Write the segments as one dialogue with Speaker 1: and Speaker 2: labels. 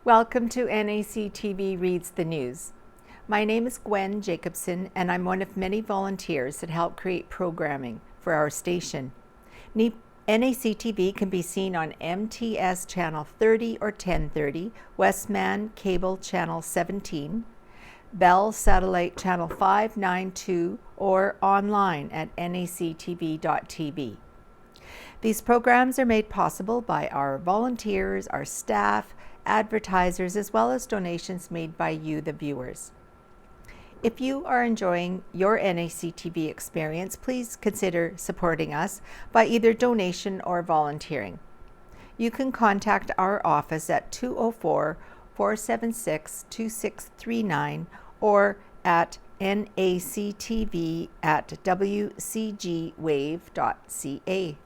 Speaker 1: Welcome to NACTV Reads the News. My name is Gwen Jacobsen, and I'm one of many volunteers that help create programming for our station. NACTV can be seen on MTS Channel 30 or 1030, Westman Cable Channel 17, Bell Satellite Channel 592, or online at nactv.tv. These programs are made possible by our volunteers, our staff, advertisers, as well as donations made by you, the viewers. If you are enjoying your NACTV experience, please consider supporting us by either donation or volunteering. You can contact our office at 204-476-2639 or at nactv@wcgwave.ca.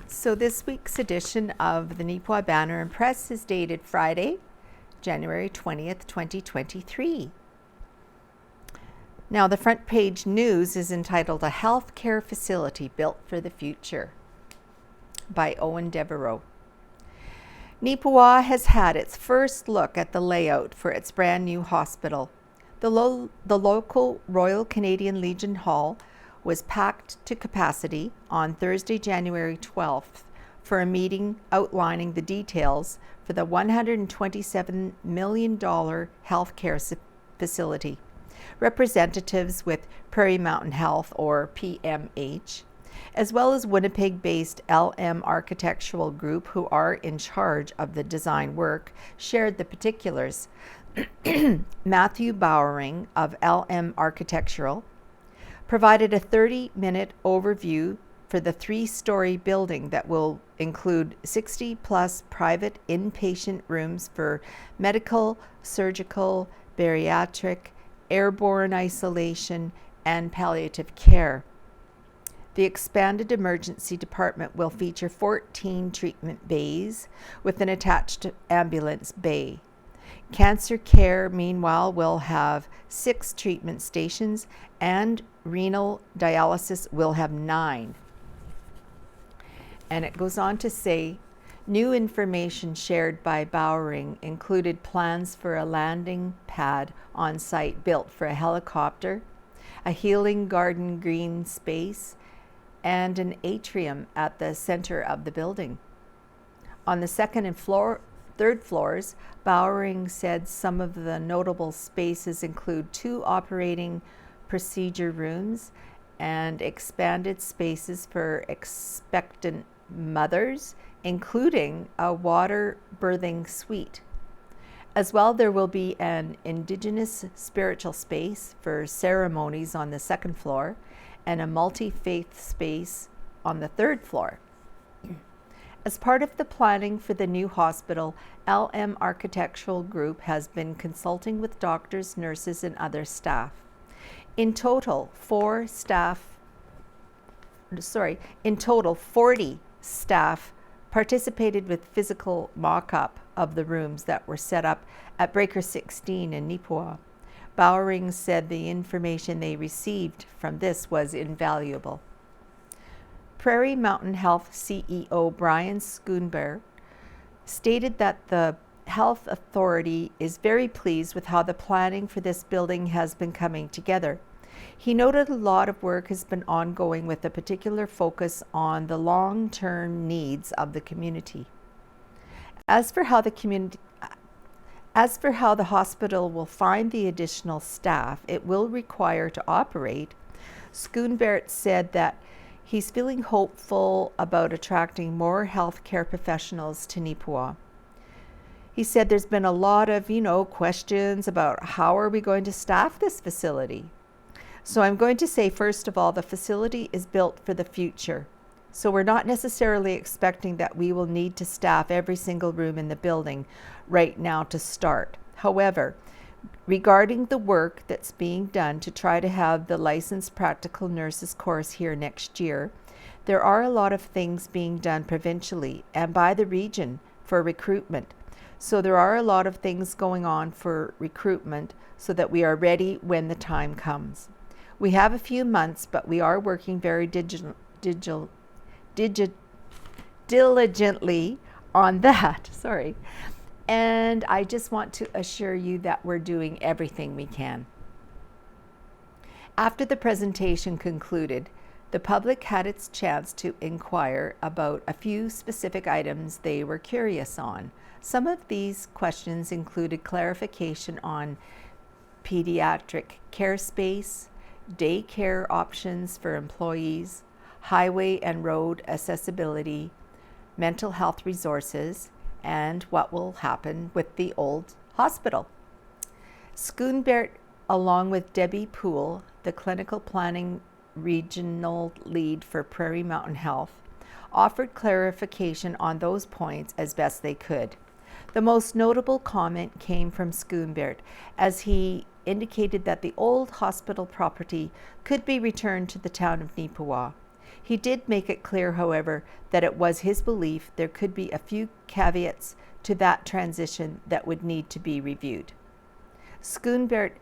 Speaker 1: So this week's edition of the Neepawa Banner and Press is dated Friday, January 20th, 2023. Now the front page news is entitled "A Healthcare Facility Built for the Future" by Owen Devereaux. Neepawa has had its first look at the layout for its brand new hospital. The local Royal Canadian Legion Hall was packed to capacity on Thursday, January 12th for a meeting outlining the details for the $127 million healthcare facility. Representatives with Prairie Mountain Health, or PMH, as well as Winnipeg-based LM Architectural Group, who are in charge of the design work, shared the particulars. Matthew Bowering of LM Architectural provided a 30-minute overview for the 3-story building that will include 60-plus private inpatient rooms for medical, surgical, bariatric, airborne isolation, and palliative care. The expanded emergency department will feature 14 treatment bays with an attached ambulance bay. Cancer care, meanwhile, will have 6 treatment stations, and renal dialysis will have 9. And it goes on to say, new information shared by Bowering included plans for a landing pad on site built for a helicopter, a healing garden green space, and an atrium at the center of the building. On the second and third floors, Bowering said some of the notable spaces include 2 operating procedure rooms and expanded spaces for expectant mothers, including a water birthing suite. As well, there will be an Indigenous spiritual space for ceremonies on the second floor and a multi-faith space on the third floor. As part of the planning for the new hospital, LM Architectural Group has been consulting with doctors, nurses, and other staff. In total, 40 staff participated with physical mock-up of the rooms that were set up at Breaker 16 in Neepawa. Bowering said the information they received from this was invaluable. Prairie Mountain Health CEO Brian Schoonberg stated that the Health Authority is very pleased with how the planning for this building has been coming together. He noted a lot of work has been ongoing with a particular focus on the long-term needs of the community. As for how the hospital will find the additional staff it will require to operate, Schoonberg said that he's feeling hopeful about attracting more healthcare professionals to Neepawa. He said there's been a lot of, questions about how are we going to staff this facility. So I'm going to say, first of all, the facility is built for the future. So we're not necessarily expecting that we will need to staff every single room in the building right now to start. However, regarding the work that's being done to try to have the licensed practical nurses course here next year, there are a lot of things being done provincially and by the region for recruitment. So there are a lot of things going on for recruitment so that we are ready when the time comes. We have a few months, but we are working very diligently on that. Sorry. And I just want to assure you that we're doing everything we can. After the presentation concluded, the public had its chance to inquire about a few specific items they were curious on. Some of these questions included clarification on pediatric care space, daycare options for employees, highway and road accessibility, mental health resources, and what will happen with the old hospital. Schoonbert, along with Debbie Poole, the clinical planning regional lead for Prairie Mountain Health, offered clarification on those points as best they could. The most notable comment came from Schoonbert, as he indicated that the old hospital property could be returned to the town of Neepawa. He did make it clear, however, that it was his belief there could be a few caveats to that transition that would need to be reviewed. Schoonbert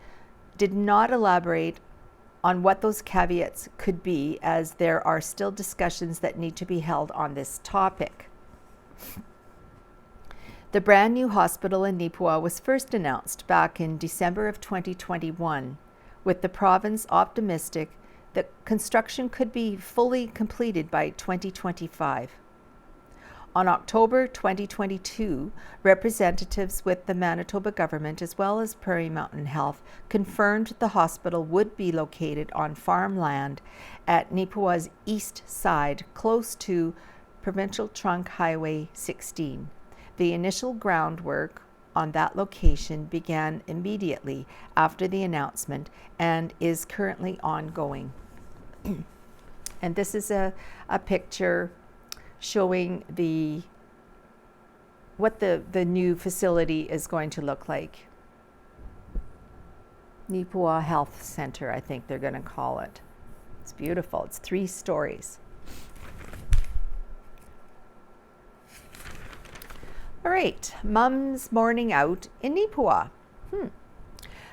Speaker 1: did not elaborate on what those caveats could be, as there are still discussions that need to be held on this topic. The brand new hospital in Neepawa was first announced back in December of 2021, with the province optimistic that construction could be fully completed by 2025. On October 2022, representatives with the Manitoba government as well as Prairie Mountain Health confirmed the hospital would be located on farmland at Neepawa's east side, close to Provincial Trunk Highway 16. The initial groundwork on that location began immediately after the announcement and is currently ongoing. And this is a picture showing what the new facility is going to look like. Neepawa Health Center, I think they're going to call it. It's beautiful. It's 3 stories. All right, Mums Morning Out in Neepawa.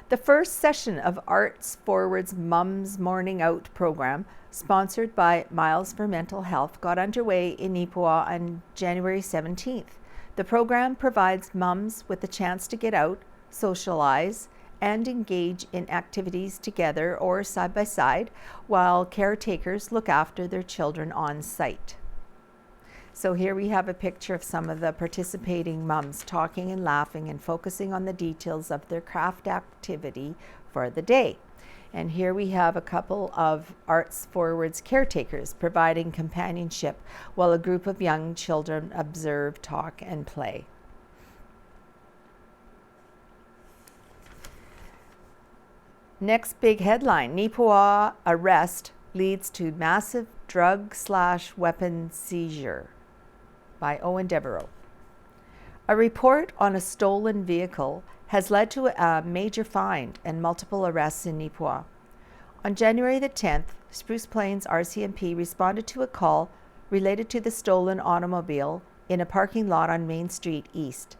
Speaker 1: The first session of Arts Forward's Mums Morning Out program, sponsored by Miles for Mental Health, got underway in Neepawa on January 17th. The program provides mums with a chance to get out, socialize, and engage in activities together or side by side, while caretakers look after their children on site. So here we have a picture of some of the participating mums talking and laughing and focusing on the details of their craft activity for the day. And here we have a couple of Arts Forward's caretakers providing companionship while a group of young children observe, talk, and play. Next big headline, Neepawa arrest leads to massive drug/weapon seizure, by Owen Devereaux. A report on a stolen vehicle has led to a major find and multiple arrests in Neepawa. On January the 10th, Spruce Plains RCMP responded to a call related to the stolen automobile in a parking lot on Main Street East.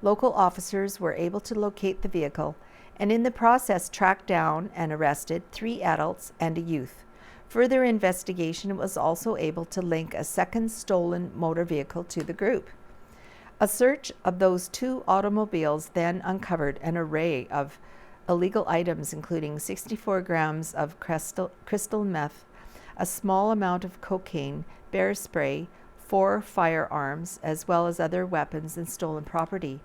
Speaker 1: Local officers were able to locate the vehicle and in the process tracked down and arrested 3 adults and a youth. Further investigation was also able to link a second stolen motor vehicle to the group. A search of those 2 automobiles then uncovered an array of illegal items, including 64 grams of crystal meth, a small amount of cocaine, bear spray, 4 firearms, as well as other weapons and stolen property.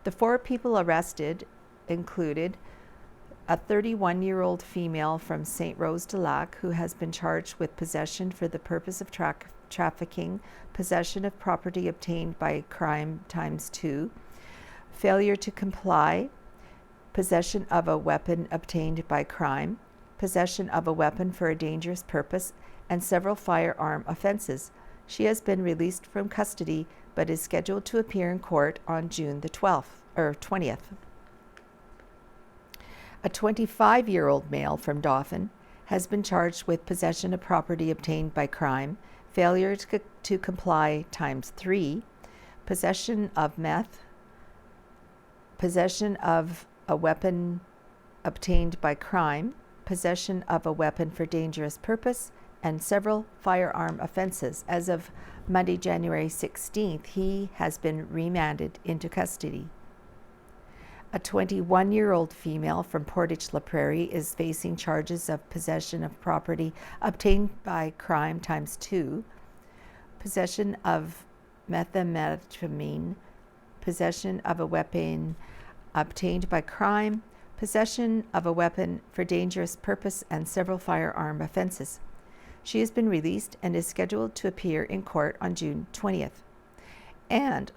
Speaker 1: The 4 people arrested included a 31-year-old female from St. Rose de Lac who has been charged with possession for the purpose of trafficking, possession of property obtained by crime ×2, failure to comply, possession of a weapon obtained by crime, possession of a weapon for a dangerous purpose, and several firearm offenses. She has been released from custody but is scheduled to appear in court on June the 20th. A 25-year-old male from Dauphin has been charged with possession of property obtained by crime, failure to comply ×3, possession of meth, possession of a weapon obtained by crime, possession of a weapon for dangerous purpose, and several firearm offenses. As of Monday, January 16th, he has been remanded into custody. A 21-year-old female from Portage La Prairie is facing charges of possession of property obtained by crime ×2, possession of methamphetamine, possession of a weapon obtained by crime, possession of a weapon for dangerous purpose, and several firearm offenses. She has been released and is scheduled to appear in court on June 20th. And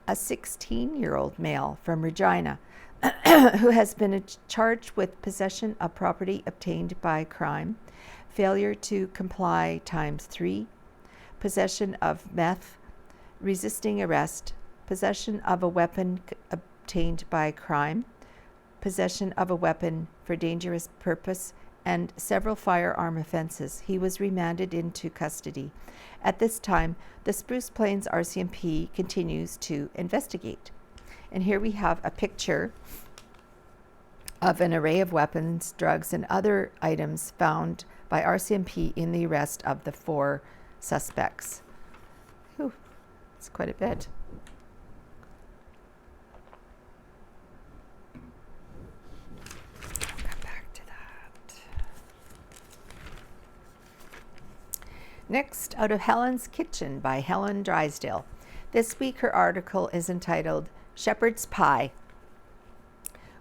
Speaker 1: a 16-year-old male from Regina who has been charged with possession of property obtained by crime, failure to comply ×3, possession of meth, resisting arrest, possession of a weapon obtained by crime, possession of a weapon for dangerous purpose, and several firearm offenses. He was remanded into custody. At this time, the Spruce Plains RCMP continues to investigate. And here we have a picture of an array of weapons, drugs, and other items found by RCMP in the arrest of the 4 suspects. Whew, it's quite a bit. Next, out of Helen's Kitchen by Helen Drysdale. This week her article is entitled Shepherd's Pie.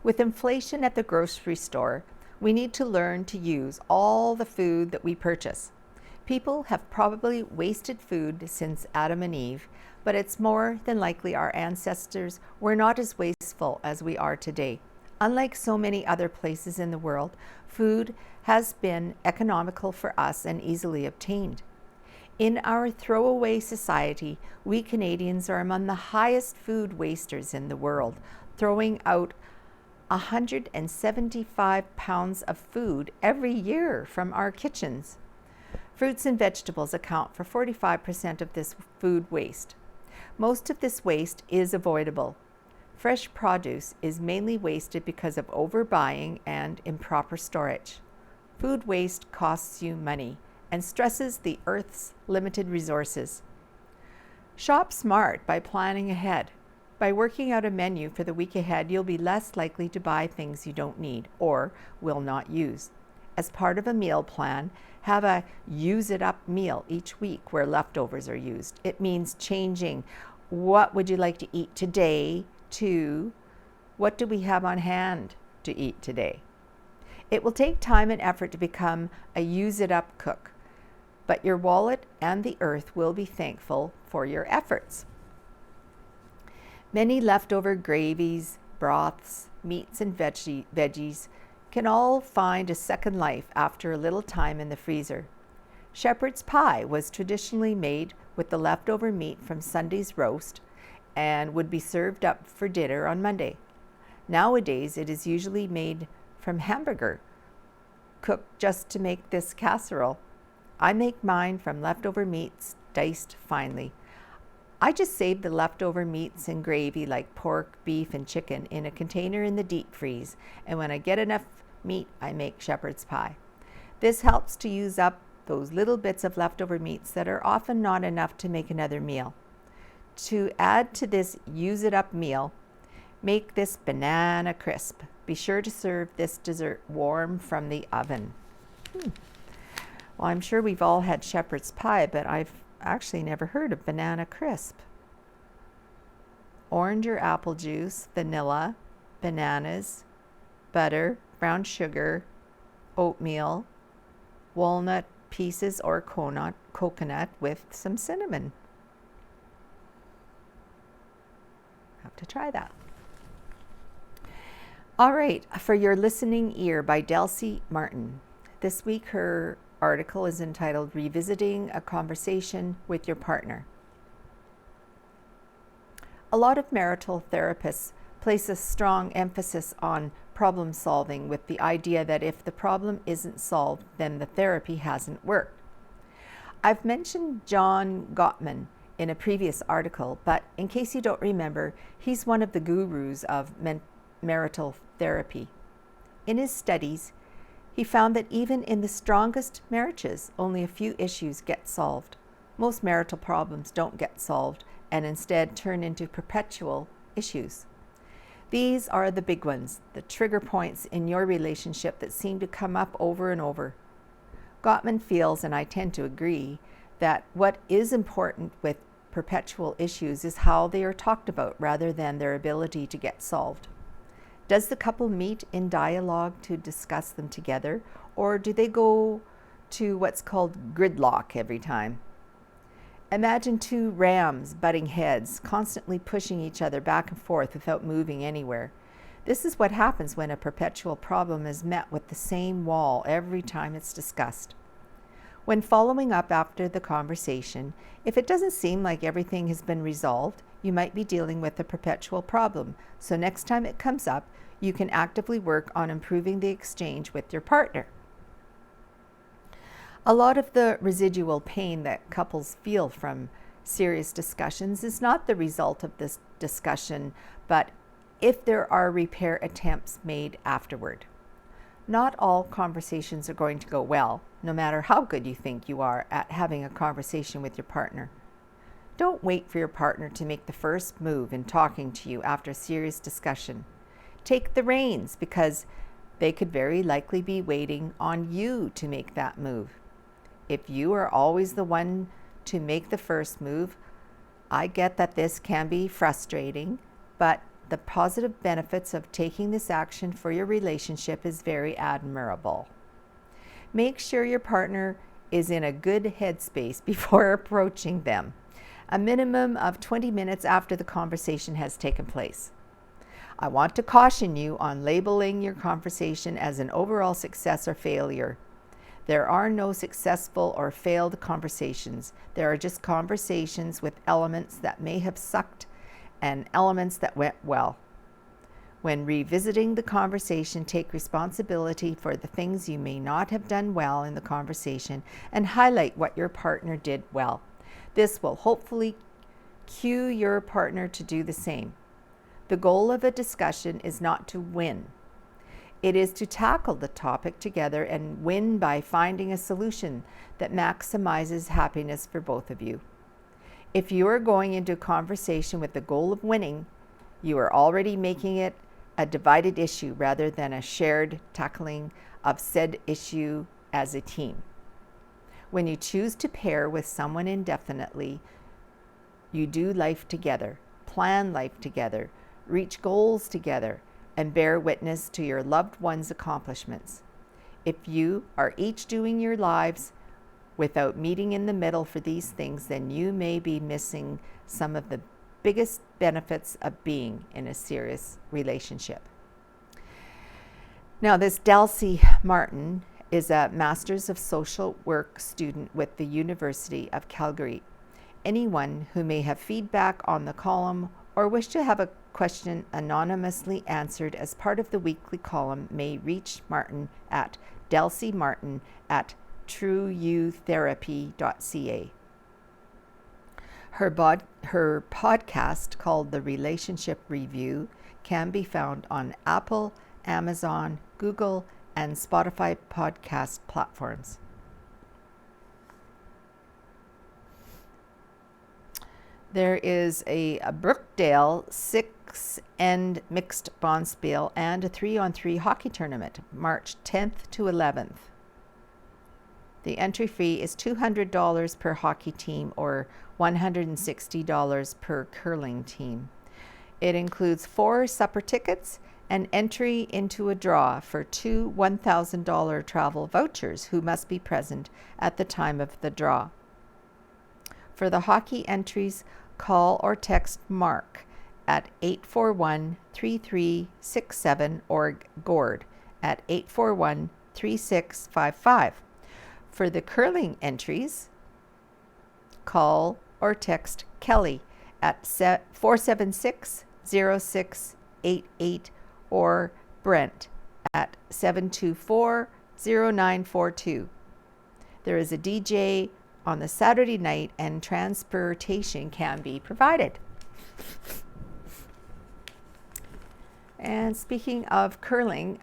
Speaker 1: With inflation at the grocery store, we need to learn to use all the food that we purchase. People have probably wasted food since Adam and Eve, but it's more than likely our ancestors were not as wasteful as we are today. Unlike so many other places in the world, food has been economical for us and easily obtained. In our throwaway society, we Canadians are among the highest food wasters in the world, throwing out 175 pounds of food every year from our kitchens. Fruits and vegetables account for 45% of this food waste. Most of this waste is avoidable. Fresh produce is mainly wasted because of overbuying and improper storage. Food waste costs you money and stresses the Earth's limited resources. Shop smart by planning ahead. By working out a menu for the week ahead, you'll be less likely to buy things you don't need or will not use. As part of a meal plan, have a use it up meal each week where leftovers are used. It means changing what would you like to eat today to what do we have on hand to eat today. It will take time and effort to become a use it up cook, but your wallet and the earth will be thankful for your efforts. Many leftover gravies, broths, meats, and veggies can all find a second life after a little time in the freezer. Shepherd's pie was traditionally made with the leftover meat from Sunday's roast and would be served up for dinner on Monday. Nowadays, it is usually made from hamburger, cooked just to make this casserole. I make mine from leftover meats diced finely. I just save the leftover meats and gravy like pork, beef, and chicken in a container in the deep freeze, and when I get enough meat, I make shepherd's pie. This helps to use up those little bits of leftover meats that are often not enough to make another meal. To add to this use it up meal, make this banana crisp. Be sure to serve this dessert warm from the oven. Well, I'm sure we've all had shepherd's pie, but I've actually never heard of banana crisp. Orange or apple juice, vanilla, bananas, butter, brown sugar, oatmeal, walnut pieces or coconut with some cinnamon. Have to try that. All right, For Your Listening Ear by Delcy Martin. This week her article is entitled Revisiting a Conversation with Your Partner. A lot of marital therapists place a strong emphasis on problem solving with the idea that if the problem isn't solved, then the therapy hasn't worked. I've mentioned John Gottman in a previous article, but in case you don't remember, he's one of the gurus of marital therapy. In his studies, He found that even in the strongest marriages, only a few issues get solved. Most marital problems don't get solved and instead turn into perpetual issues. These are the big ones, the trigger points in your relationship that seem to come up over and over. Gottman feels, and I tend to agree, that what is important with perpetual issues is how they are talked about rather than their ability to get solved. Does the couple meet in dialogue to discuss them together, or do they go to what's called gridlock every time? Imagine two rams butting heads, constantly pushing each other back and forth without moving anywhere. This is what happens when a perpetual problem is met with the same wall every time it's discussed. When following up after the conversation, if it doesn't seem like everything has been resolved, you might be dealing with a perpetual problem. So next time it comes up, you can actively work on improving the exchange with your partner. A lot of the residual pain that couples feel from serious discussions is not the result of this discussion, but if there are repair attempts made afterward. Not all conversations are going to go well, no matter how good you think you are at having a conversation with your partner. Don't wait for your partner to make the first move in talking to you after a serious discussion. Take the reins, because they could very likely be waiting on you to make that move. If you are always the one to make the first move, I get that this can be frustrating, but the positive benefits of taking this action for your relationship is very admirable. Make sure your partner is in a good headspace before approaching them, a minimum of 20 minutes after the conversation has taken place. I want to caution you on labeling your conversation as an overall success or failure. There are no successful or failed conversations. There are just conversations with elements that may have sucked and elements that went well. When revisiting the conversation, take responsibility for the things you may not have done well in the conversation and highlight what your partner did well. This will hopefully cue your partner to do the same. The goal of a discussion is not to win. It is to tackle the topic together and win by finding a solution that maximizes happiness for both of you. If you are going into a conversation with the goal of winning, you are already making it a divided issue rather than a shared tackling of said issue as a team. When you choose to pair with someone indefinitely, you do life together, plan life together, reach goals together, and bear witness to your loved one's accomplishments. If you are each doing your lives without meeting in the middle for these things, then you may be missing some of the biggest benefits of being in a serious relationship. Now, this Dulcie Martin is a Master's of Social Work student with the University of Calgary. Anyone who may have feedback on the column or wish to have a question anonymously answered as part of the weekly column may reach Martin at delsiemartin@trueyoutherapy.ca. Her podcast, called The Relationship Review, can be found on Apple, Amazon, Google, and Spotify podcast platforms. There is a Brookdale 6-end mixed bonspiel and a 3-on-3 hockey tournament, March 10th to 11th. The entry fee is $200 per hockey team or $160 per curling team. It includes 4 supper tickets and entry into a draw for 2 $1,000 travel vouchers who must be present at the time of the draw. For the hockey entries, call or text Mark at 841-3367 or Gord at 841-3655. For the curling entries, call or text Kelly at 476-0688 or Brent at 724-0942. There is a DJ on the Saturday night and transportation can be provided. And speaking of curling,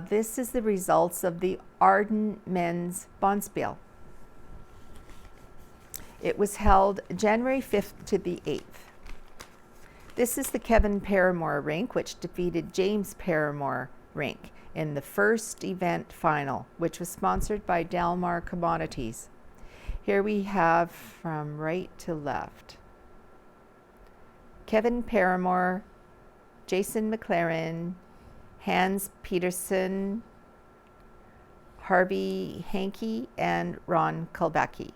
Speaker 1: this is the results of the Arden Men's Bonspiel. It was held January 5th to the 8th. This is the Kevin Paramore rink, which defeated James Paramore rink in the first event final, which was sponsored by Delmar Commodities. Here we have from right to left. Kevin Paramore, Jason McLaren, Hans Peterson, Harvey Hankey, and Ron Kulbacki.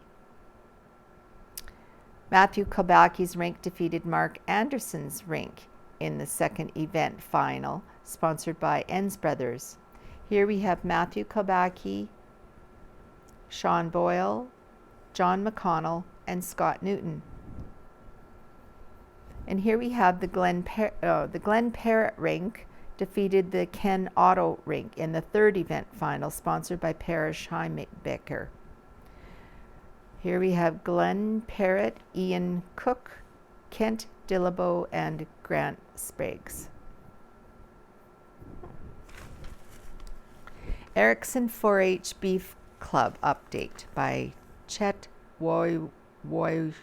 Speaker 1: Matthew Kulbacki's rink defeated Mark Anderson's rink in the second event final, sponsored by Enns Brothers. Here we have Matthew Kulbacki, Sean Boyle, John McConnell, and Scott Newton. And here we have the Glen Parrott rink defeated the Ken Otto rink in the third event final, sponsored by Parrish Heimbigger. Here we have Glen Parrott, Ian Cook, Kent Dillabo, and Grant Spriggs. Erickson 4-H Beef Club update by Chet Wojcicki.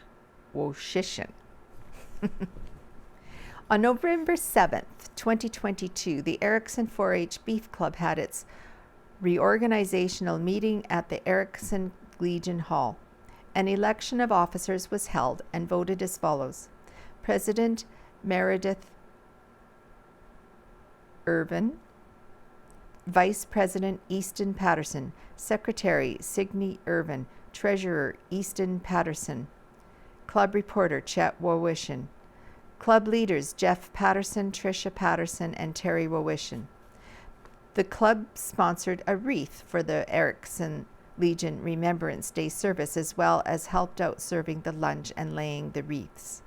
Speaker 1: On November 7th, 2022, the Erickson 4-H Beef Club had its reorganizational meeting at the Erickson Legion Hall. An election of officers was held and voted as follows. President Meredith Irvin, Vice President Easton Patterson, Secretary Signe Irvin, Treasurer Easton Patterson, Club Reporter Chet Wojcicki, Club Leaders Jeff Patterson, Tricia Patterson, and Terry Wojcicki. The club sponsored a wreath for the Erickson Legion Remembrance Day service, as well as helped out serving the lunch and laying the wreaths.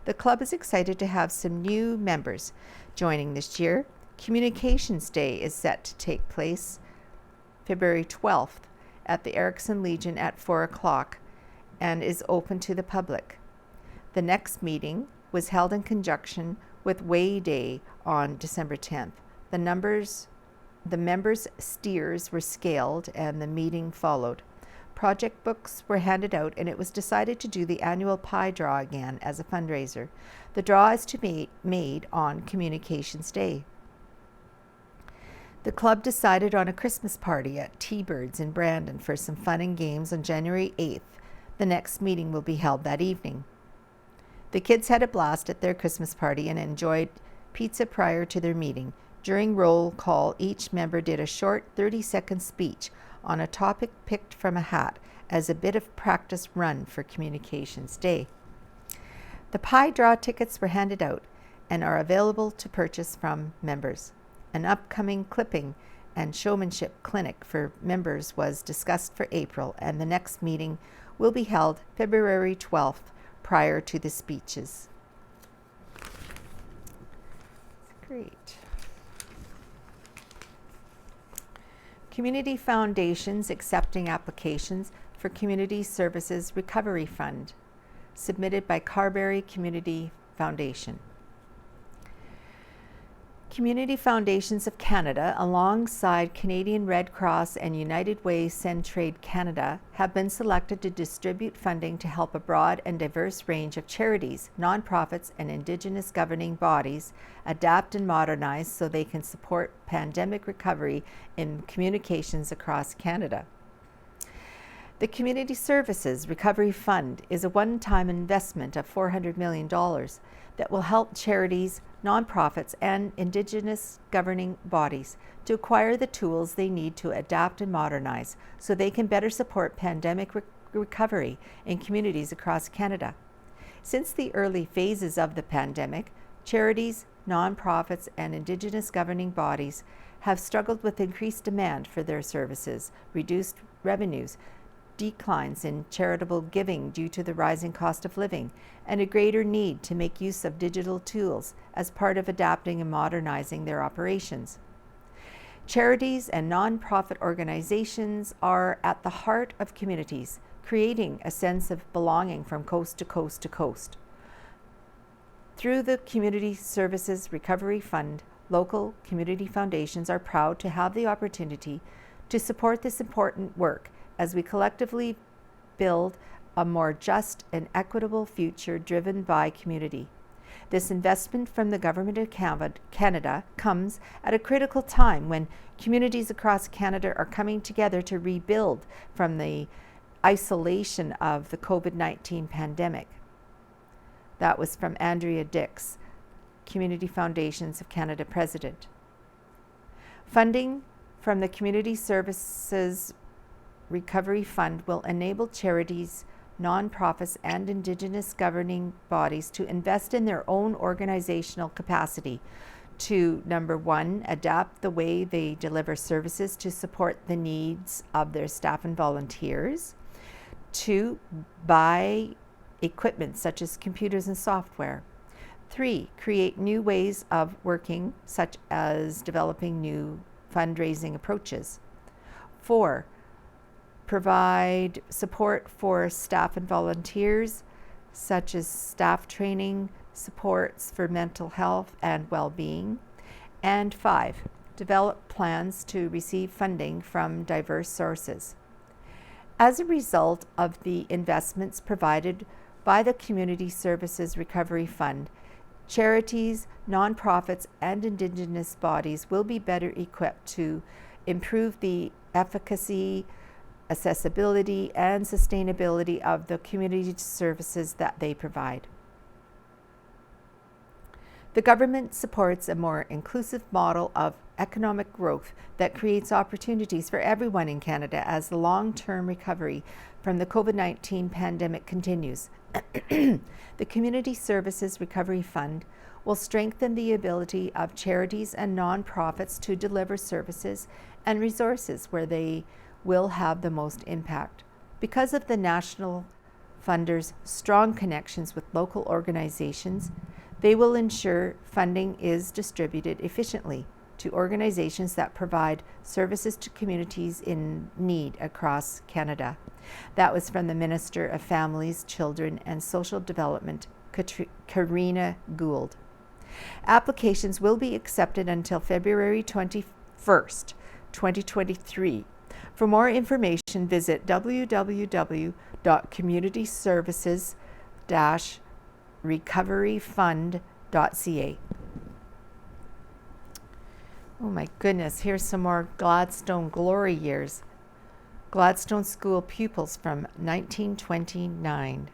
Speaker 1: The club is excited to have some new members joining this year. Communications Day is set to take place February 12th at the Erickson Legion at 4 o'clock and is open to the public. The next meeting was held in conjunction with Way Day on December 10th. The members' steers were scaled and the meeting followed. Project books were handed out and it was decided to do the annual pie draw again as a fundraiser. The draw is to be made on Communications Day. The club decided on a Christmas party at T-Birds in Brandon for some fun and games on January 8th. The next meeting will be held that evening. The kids had a blast at their Christmas party and enjoyed pizza prior to their meeting. During roll call, each member did a short 30-second speech on a topic picked from a hat as a bit of practice run for Communications Day. The pie draw tickets were handed out and are available to purchase from members. An upcoming clipping and showmanship clinic for members was discussed for April, and the next meeting will be held February 12th prior to the speeches. Great. Community foundations accepting applications for Community Services Recovery Fund, submitted by Carberry Community Foundation. Community Foundations of Canada, alongside Canadian Red Cross and United Way Centraide Canada, have been selected to distribute funding to help a broad and diverse range of charities, nonprofits, and Indigenous governing bodies adapt and modernize so they can support pandemic recovery in communications across Canada. The Community Services Recovery Fund is a one-time investment of $400 million that will help charities, nonprofits, and Indigenous governing bodies to acquire the tools they need to adapt and modernize so they can better support pandemic recovery in communities across Canada. Since the early phases of the pandemic, charities, nonprofits, and Indigenous governing bodies have struggled with increased demand for their services, reduced revenues, declines in charitable giving due to the rising cost of living, and a greater need to make use of digital tools as part of adapting and modernizing their operations. Charities and nonprofit organizations are at the heart of communities, creating a sense of belonging from coast to coast to coast. Through the Community Services Recovery Fund, local community foundations are proud to have the opportunity to support this important work as we collectively build a more just and equitable future driven by community. This investment from the Government of Canada comes at a critical time when communities across Canada are coming together to rebuild from the isolation of the COVID-19 pandemic. That was from Andrea Dix, Community Foundations of Canada President. Funding from the Community Services Recovery Fund will enable charities, nonprofits, and Indigenous governing bodies to invest in their own organizational capacity to, number one, adapt the way they deliver services to support the needs of their staff and volunteers, two, buy equipment such as computers and software, three, create new ways of working such as developing new fundraising approaches, four, provide support for staff and volunteers, such as staff training, supports for mental health and well-being, and five, develop plans to receive funding from diverse sources. As a result of the investments provided by the Community Services Recovery Fund, charities, nonprofits, and Indigenous bodies will be better equipped to improve the efficacy, accessibility, and sustainability of the community services that they provide. The government supports a more inclusive model of economic growth that creates opportunities for everyone in Canada as the long-term recovery from the COVID-19 pandemic continues. The Community Services Recovery Fund will strengthen the ability of charities and nonprofits to deliver services and resources where they will have the most impact. Because of the national funders' strong connections with local organizations, they will ensure funding is distributed efficiently to organizations that provide services to communities in need across Canada. That was from the Minister of Families, Children and Social Development, Karina Gould. Applications will be accepted until February 21st, 2023. For more information, visit www.communityservices-recoveryfund.ca. Oh my goodness, here's some more Gladstone glory years. Gladstone School pupils from 1929.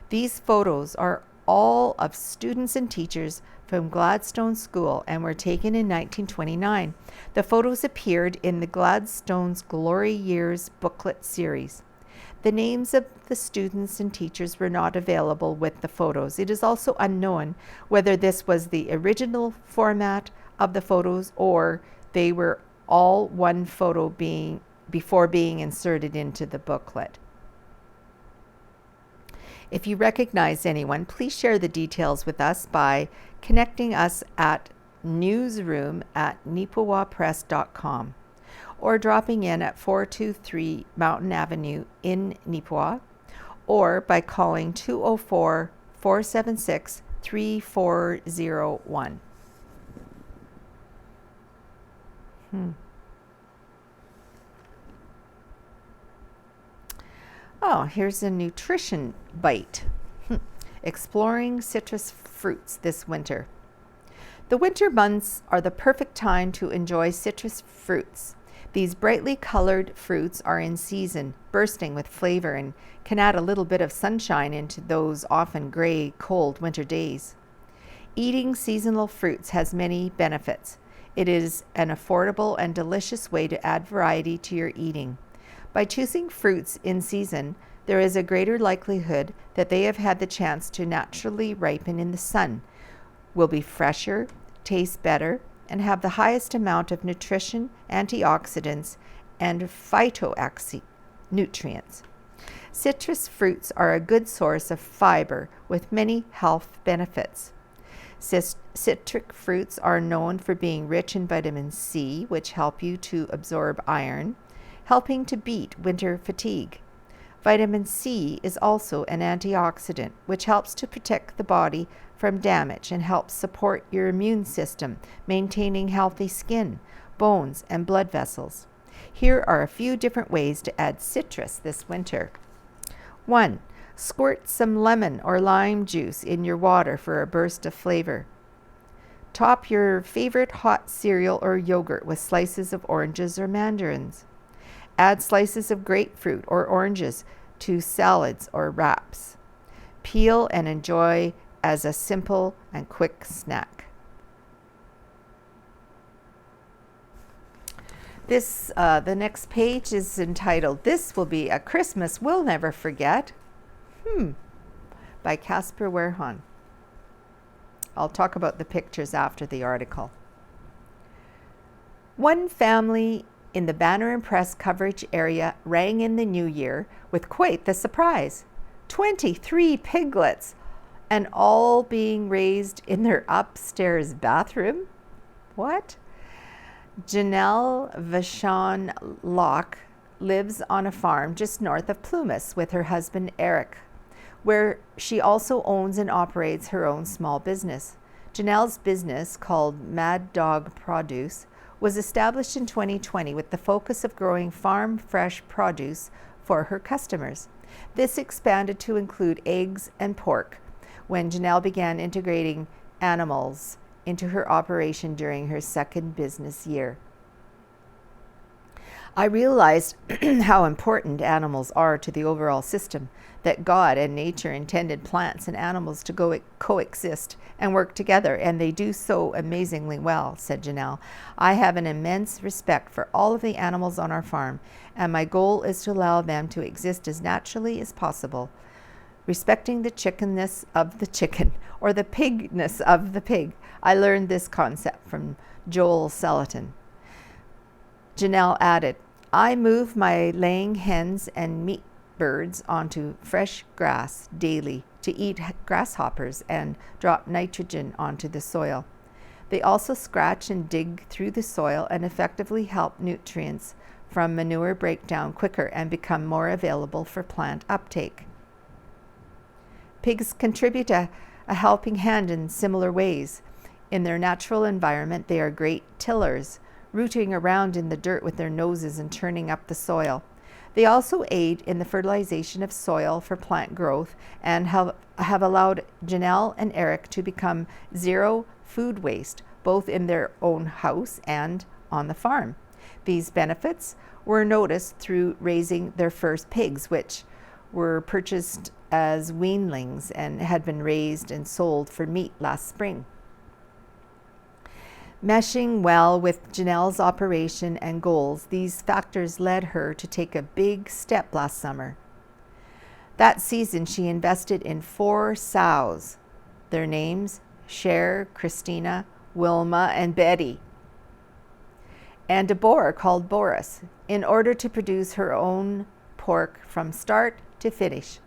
Speaker 1: These photos are all of students and teachers from Gladstone School and were taken in 1929. The photos appeared in the Gladstone's Glory Years booklet series. The names of the students and teachers were not available with the photos. It is also unknown whether this was the original format of the photos or they were all one photo before being inserted into the booklet. If you recognize anyone, please share the details with us by connecting us at newsroom@neepawapress.com or dropping in at 423 Mountain Avenue in Neepawa or by calling 204-476-3401. Oh, here's a nutrition bite. Exploring citrus fruits this winter. The winter months are the perfect time to enjoy citrus fruits. These brightly colored fruits are in season, bursting with flavor, and can add a little bit of sunshine into those often gray, cold winter days. Eating seasonal fruits has many benefits. It is an affordable and delicious way to add variety to your eating. By choosing fruits in season, there is a greater likelihood that they have had the chance to naturally ripen in the sun, will be fresher, taste better, and have the highest amount of nutrition, antioxidants, and phytonutrients. Citrus fruits are a good source of fiber with many health benefits. Citric fruits are known for being rich in vitamin C, which help you to absorb iron, helping to beat winter fatigue. Vitamin C is also an antioxidant, which helps to protect the body from damage and helps support your immune system, maintaining healthy skin, bones, and blood vessels. Here are a few different ways to add citrus this winter. 1. Squirt some lemon or lime juice in your water for a burst of flavor. Top your favorite hot cereal or yogurt with slices of oranges or mandarins. Add slices of grapefruit or oranges to salads or wraps. Peel and enjoy as a simple and quick snack. The next page is entitled, "This Will Be a Christmas We'll Never Forget," by Casper Werhan. I'll talk about the pictures after the article. One family in the Banner and Press coverage area rang in the new year with quite the surprise. 23 piglets, and all being raised in their upstairs bathroom? What? Janelle Vachon Locke lives on a farm just north of Plumas with her husband Eric, where she also owns and operates her own small business. Janelle's business, called Mad Dog Produce, was established in 2020 with the focus of growing farm fresh produce for her customers. This expanded to include eggs and pork when Janelle began integrating animals into her operation during her second business year. I realized how important animals are to the overall system, that God and nature intended plants and animals to coexist and work together, and they do so amazingly well, said Janelle. I have an immense respect for all of the animals on our farm, and my goal is to allow them to exist as naturally as possible, respecting the chickenness of the chicken, or the pigness of the pig. I learned this concept from Joel Salatin. Janelle added, I move my laying hens and meat birds onto fresh grass daily to eat grasshoppers and drop nitrogen onto the soil. They also scratch and dig through the soil and effectively help nutrients from manure break down quicker and become more available for plant uptake. Pigs contribute a helping hand in similar ways. In their natural environment, they are great tillers, rooting around in the dirt with their noses and turning up the soil. They also aid in the fertilization of soil for plant growth and have allowed Janelle and Eric to become zero food waste, both in their own house and on the farm. These benefits were noticed through raising their first pigs, which were purchased as weanlings and had been raised and sold for meat last spring. Meshing well with Janelle's operation and goals, these factors led her to take a big step last summer. That season, she invested in 4 sows. Their names, Cher, Christina, Wilma, and Betty, and a boar called Boris, in order to produce her own pork from start to finish.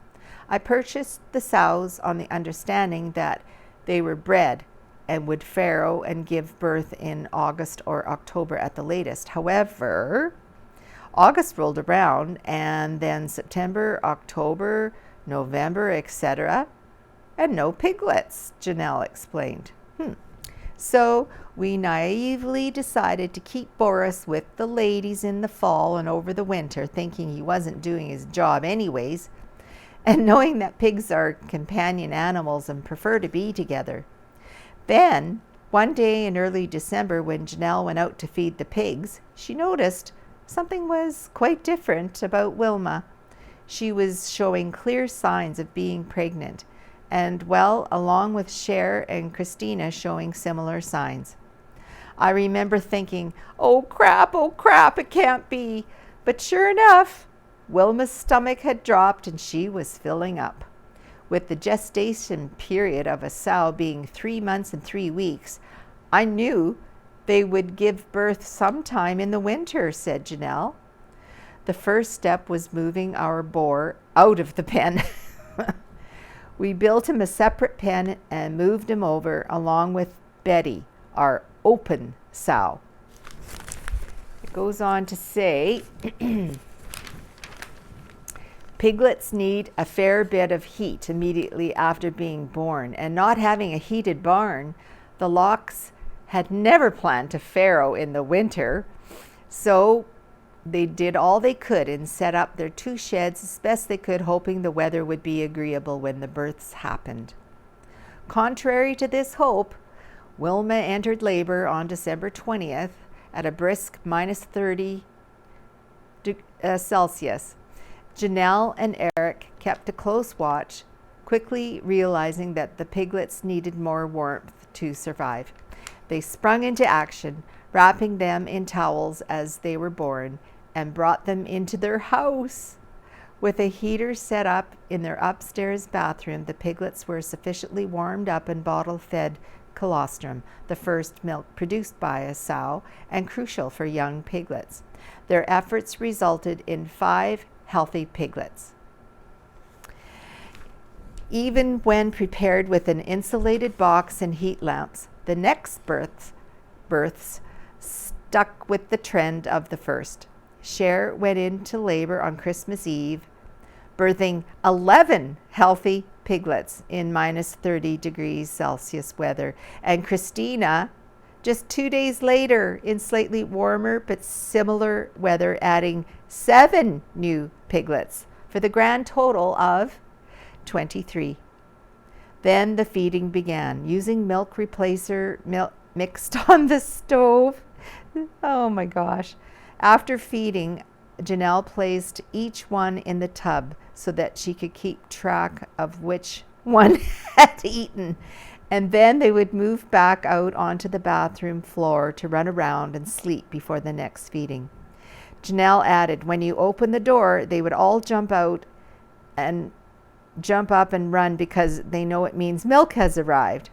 Speaker 1: I purchased the sows on the understanding that they were bred and would farrow and give birth in August or October at the latest. However, August rolled around, and then September, October, November, etc., and no piglets, Janelle explained. So we naively decided to keep Boris with the ladies in the fall and over the winter, thinking he wasn't doing his job anyways, and knowing that pigs are companion animals and prefer to be together. Then, one day in early December, when Janelle went out to feed the pigs, she noticed something was quite different about Wilma. She was showing clear signs of being pregnant, and well, along with Cher and Christina showing similar signs. I remember thinking, oh crap, it can't be. But sure enough, Wilma's stomach had dropped and she was filling up. With the gestation period of a sow being 3 months and 3 weeks, I knew they would give birth sometime in the winter, said Janelle. The first step was moving our boar out of the pen. We built him a separate pen and moved him over along with Betty, our open sow. It goes on to say, Piglets need a fair bit of heat immediately after being born, and not having a heated barn, the Locks had never planned to farrow in the winter, so they did all they could and set up their 2 sheds as best they could, hoping the weather would be agreeable when the births happened. Contrary to this hope, Wilma entered labor on December 20th at a brisk -30 Celsius. Janelle and Eric kept a close watch, quickly realizing that the piglets needed more warmth to survive. They sprung into action, wrapping them in towels as they were born, and brought them into their house. With a heater set up in their upstairs bathroom, the piglets were sufficiently warmed up and bottle-fed colostrum, the first milk produced by a sow and crucial for young piglets. Their efforts resulted in 5 healthy piglets. Even when prepared with an insulated box and heat lamps, the next births stuck with the trend of the first. Cher went into labor on Christmas Eve, birthing 11 healthy piglets in -30 degrees Celsius weather, and Christina just 2 days later in slightly warmer but similar weather, adding 7 new piglets for the grand total of 23. Then the feeding began, using milk replacer mixed on the stove. Oh my gosh. After feeding, Janelle placed each one in the tub so that she could keep track of which one had eaten. And then they would move back out onto the bathroom floor to run around and sleep before the next feeding. Janelle added, when you open the door, they would all jump out and jump up and run because they know it means milk has arrived.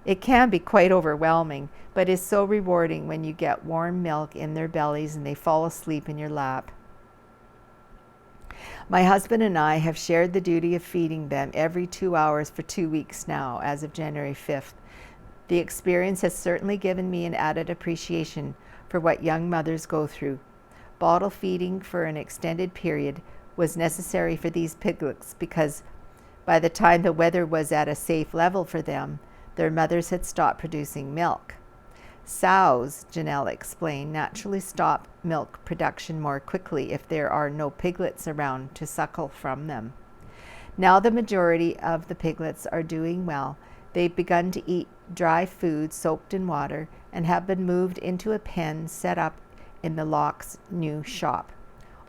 Speaker 1: It can be quite overwhelming, but is so rewarding when you get warm milk in their bellies and they fall asleep in your lap. My husband and I have shared the duty of feeding them every 2 hours for 2 weeks now, as of January 5th. The experience has certainly given me an added appreciation for what young mothers go through. Bottle feeding for an extended period was necessary for these piglets because by the time the weather was at a safe level for them, their mothers had stopped producing milk. Sows, Janelle explained, naturally stop milk production more quickly if there are no piglets around to suckle from them. Now the majority of the piglets are doing well. They've begun to eat dry food soaked in water and have been moved into a pen set up in the Lock's new shop.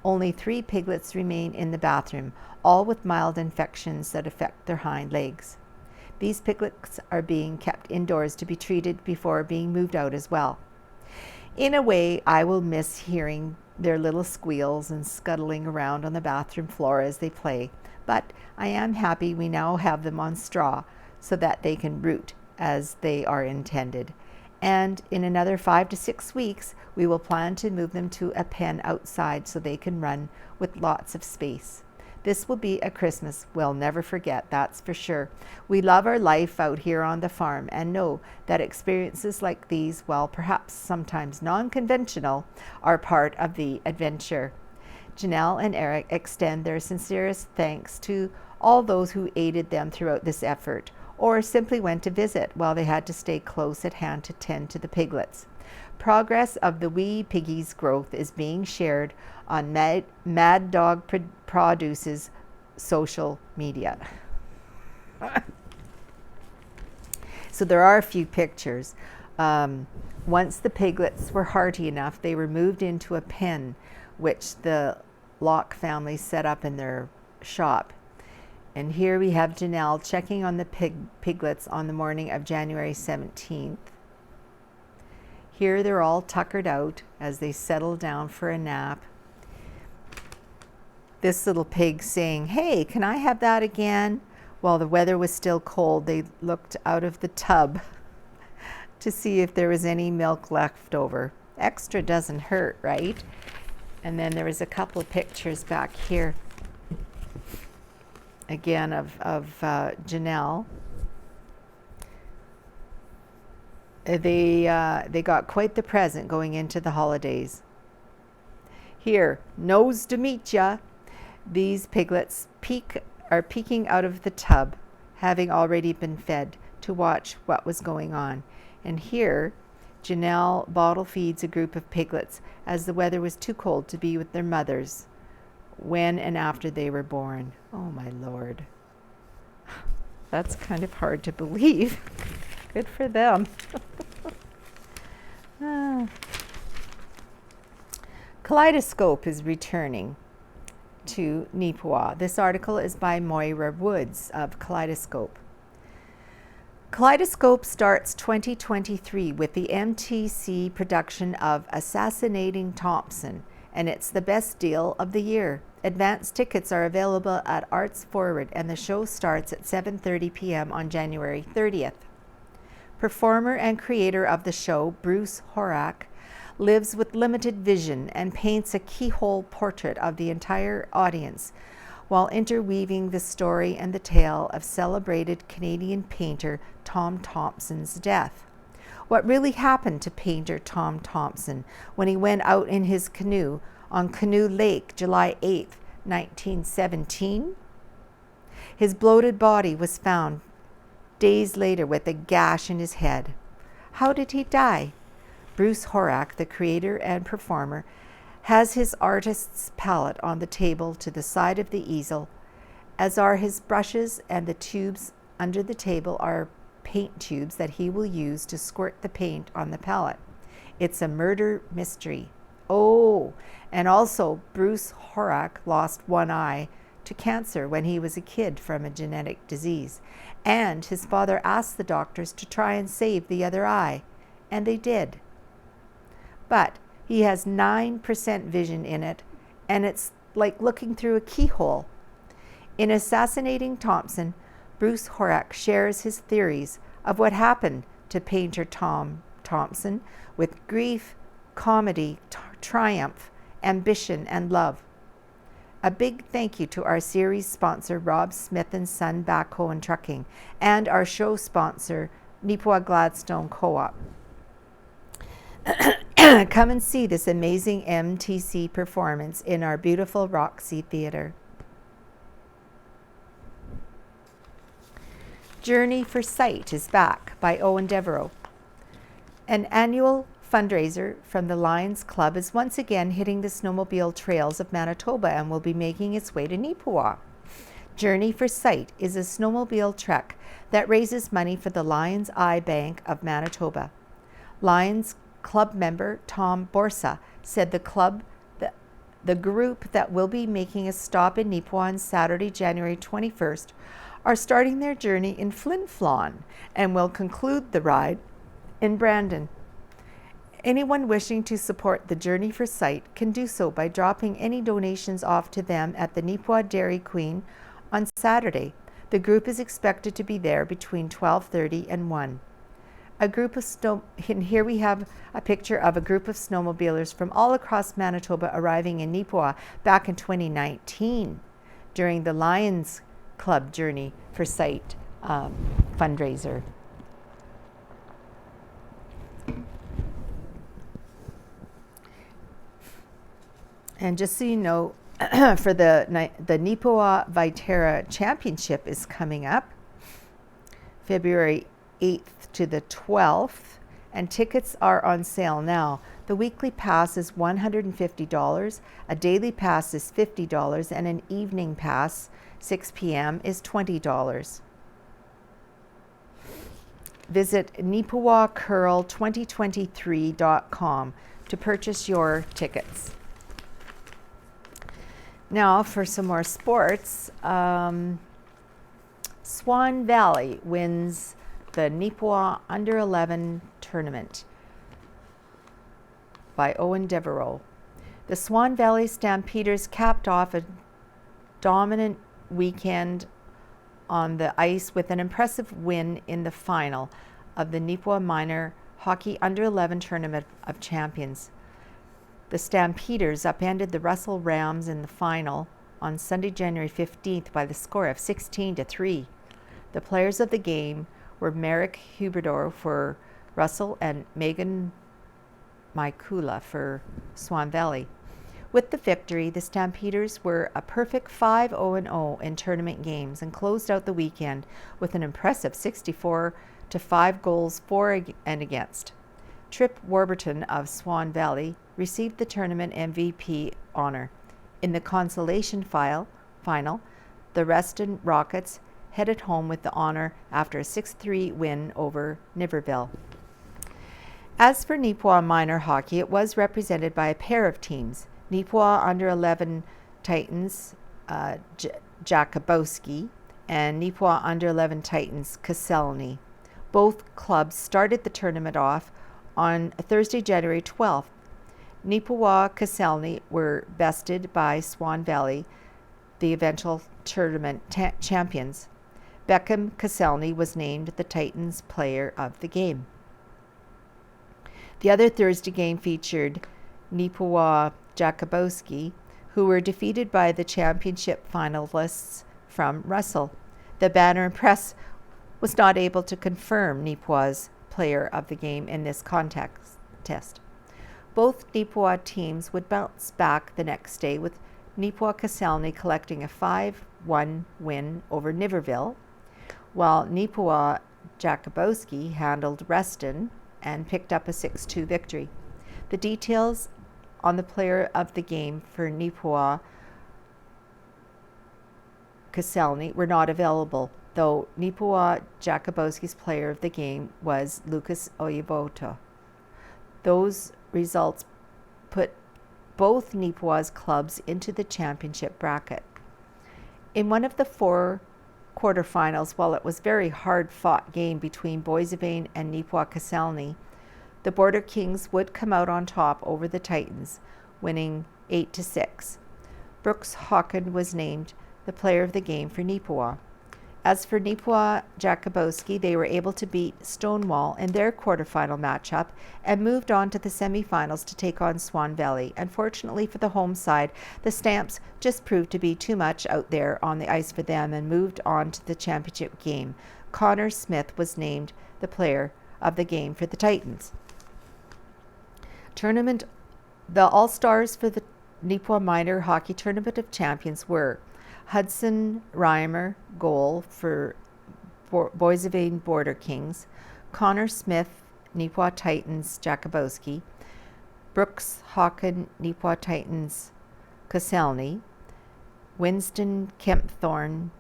Speaker 1: Only 3 piglets remain in the bathroom, all with mild infections that affect their hind legs. These piglets are being kept indoors to be treated before being moved out as well. In a way, I will miss hearing their little squeals and scuttling around on the bathroom floor as they play, but I am happy we now have them on straw so that they can root as they are intended. And in another 5 to 6 weeks, we will plan to move them to a pen outside so they can run with lots of space. This will be a Christmas we'll never forget, that's for sure. We love our life out here on the farm and know that experiences like these, while perhaps sometimes non-conventional, are part of the adventure. Janelle and Eric extend their sincerest thanks to all those who aided them throughout this effort, or simply went to visit while they had to stay close at hand to tend to the piglets. Progress of the wee piggies' growth is being shared on Mad Dog Produce's social media. So there are a few pictures. Once the piglets were hearty enough, they were moved into a pen, which the Lock family set up in their shop. And here we have Janelle checking on the piglets on the morning of January 17th. Here they're all tuckered out as they settle down for a nap. This little pig saying, "Hey, can I have that again?" While the weather was still cold, they looked out of the tub to see if there was any milk left over. Extra doesn't hurt, right? And then there was a couple of pictures back here, again of Janelle. They got quite the present going into the holidays. Here, nose to meet ya. These piglets are peeking out of the tub, having already been fed, to watch what was going on. And here, Janelle bottle feeds a group of piglets as the weather was too cold to be with their mothers when and after they were born. Oh my Lord. That's kind of hard to believe. Good for them. Kaleidoscope is returning to Neepawa. This article is by Moira Woods of Kaleidoscope. Kaleidoscope starts 2023 with the MTC production of Assassinating Thompson, and it's the best deal of the year. Advance tickets are available at Arts Forward, and the show starts at 7:30 p.m. on January 30th. Performer and creator of the show, Bruce Horak, lives with limited vision and paints a keyhole portrait of the entire audience while interweaving the story and the tale of celebrated Canadian painter Tom Thompson's death. What really happened to painter Tom Thompson when he went out in his canoe on Canoe Lake July 8, 1917? His bloated body was found days later with a gash in his head. How did he die? Bruce Horak, the creator and performer, has his artist's palette on the table to the side of the easel, as are his brushes, and the tubes under the table are paint tubes that he will use to squirt the paint on the palette. It's a murder mystery. Oh, and also Bruce Horak lost one eye to cancer when he was a kid from a genetic disease, and his father asked the doctors to try and save the other eye, and they did. But he has 9% vision in it, and it's like looking through a keyhole. In Assassinating Thompson, Bruce Horak shares his theories of what happened to painter Tom Thompson with grief, comedy, triumph, ambition, and love. A big thank you to our series sponsor, Rob Smith & Son Backhoe and Trucking, and our show sponsor, Neepawa Gladstone Co-op. Come and see this amazing MTC performance in our beautiful Roxy Theatre. Journey for Sight is back by Owen Devereaux. An annual fundraiser from the Lions Club is once again hitting the snowmobile trails of Manitoba and will be making its way to Neepawa. Journey for Sight is a snowmobile trek that raises money for the Lions Eye Bank of Manitoba. Lions Club member Tom Borsa said the group that will be making a stop in Neepawa on Saturday, January 21st, are starting their journey in Flin Flon and will conclude the ride in Brandon. Anyone wishing to support the Journey for Sight can do so by dropping any donations off to them at the Neepawa Dairy Queen on Saturday. The group is expected to be there between 12:30 and 1. And here we have a picture of a group of snowmobilers from all across Manitoba arriving in Neepawa back in 2019 during the Lions Club Journey for Sight fundraiser. And just so you know, for the Neepawa Viterra Championship is coming up February 8th to the 12th, and tickets are on sale now. The weekly pass is $150, a daily pass is $50, and an evening pass, 6 p.m., is $20. Visit neepawacurl2023.com to purchase your tickets. Now for some more sports. Swan Valley wins the Neepawa Under 11 tournament by Owen Devereaux. The Swan Valley Stampeders capped off a dominant weekend on the ice with an impressive win in the final of the Neepawa Minor Hockey Under 11 Tournament of Champions. The Stampeders upended the Russell Rams in the final on Sunday, January 15th by the score of 16-3. The players of the game were Merrick Huberdeau for Russell and Megan Maikula for Swan Valley. With the victory, the Stampeders were a perfect 5-0-0 in tournament games and closed out the weekend with an impressive 64 to 5 goals for and against. Trip Warburton of Swan Valley received the tournament MVP honor. In the consolation final, the Reston Rockets headed home with the honor after a 6-3 win over Niverville. As for Neepawa minor hockey, it was represented by a pair of teams. Neepawa under-11 Titans Jacobsen and Neepawa under-11 Titans Caselny. Both clubs started the tournament off on Thursday, January 12th. Neepawa Caselny were bested by Swan Valley, the eventual tournament champions. Beckham Caselny was named the Titans Player of the Game. The other Thursday game featured Neepawa Jacobsen, who were defeated by the championship finalists from Russell. The Banner and Press was not able to confirm Neepawa's Player of the Game in this contest. Both Neepawa teams would bounce back the next day, with Neepawa Caselny collecting a 5-1 win over Niverville, while Neepawa Jacobsen handled Reston and picked up a 6-2 victory. The details on the Player of the Game for Neepawa Caselny were not available, though Neepawa Jacobsen's Player of the Game was Lucas Oyevoto. Those results put both Neepawa's clubs into the championship bracket. In one of the 4 quarterfinals, while it was a very hard-fought game between Boissevain and Neepawa Caselny, the Border Kings would come out on top over the Titans, winning 8-6. Brooks Hawken was named the Player of the Game for Neepawa. As for Neepawa Jacobsen, they were able to beat Stonewall in their quarterfinal matchup and moved on to the semifinals to take on Swan Valley. Unfortunately for the home side, the Stamps just proved to be too much out there on the ice for them and moved on to the championship game. Connor Smith was named the Player of the Game for the Titans. The All-Stars for the Neepawa Minor Hockey Tournament of Champions were Hudson Reimer, goal for Boissevain Border Kings; Connor Smith, Neepawa Titans Jacobsen; Brooks Hawken, Neepawa Titans Caselny; Winston Kempthorne,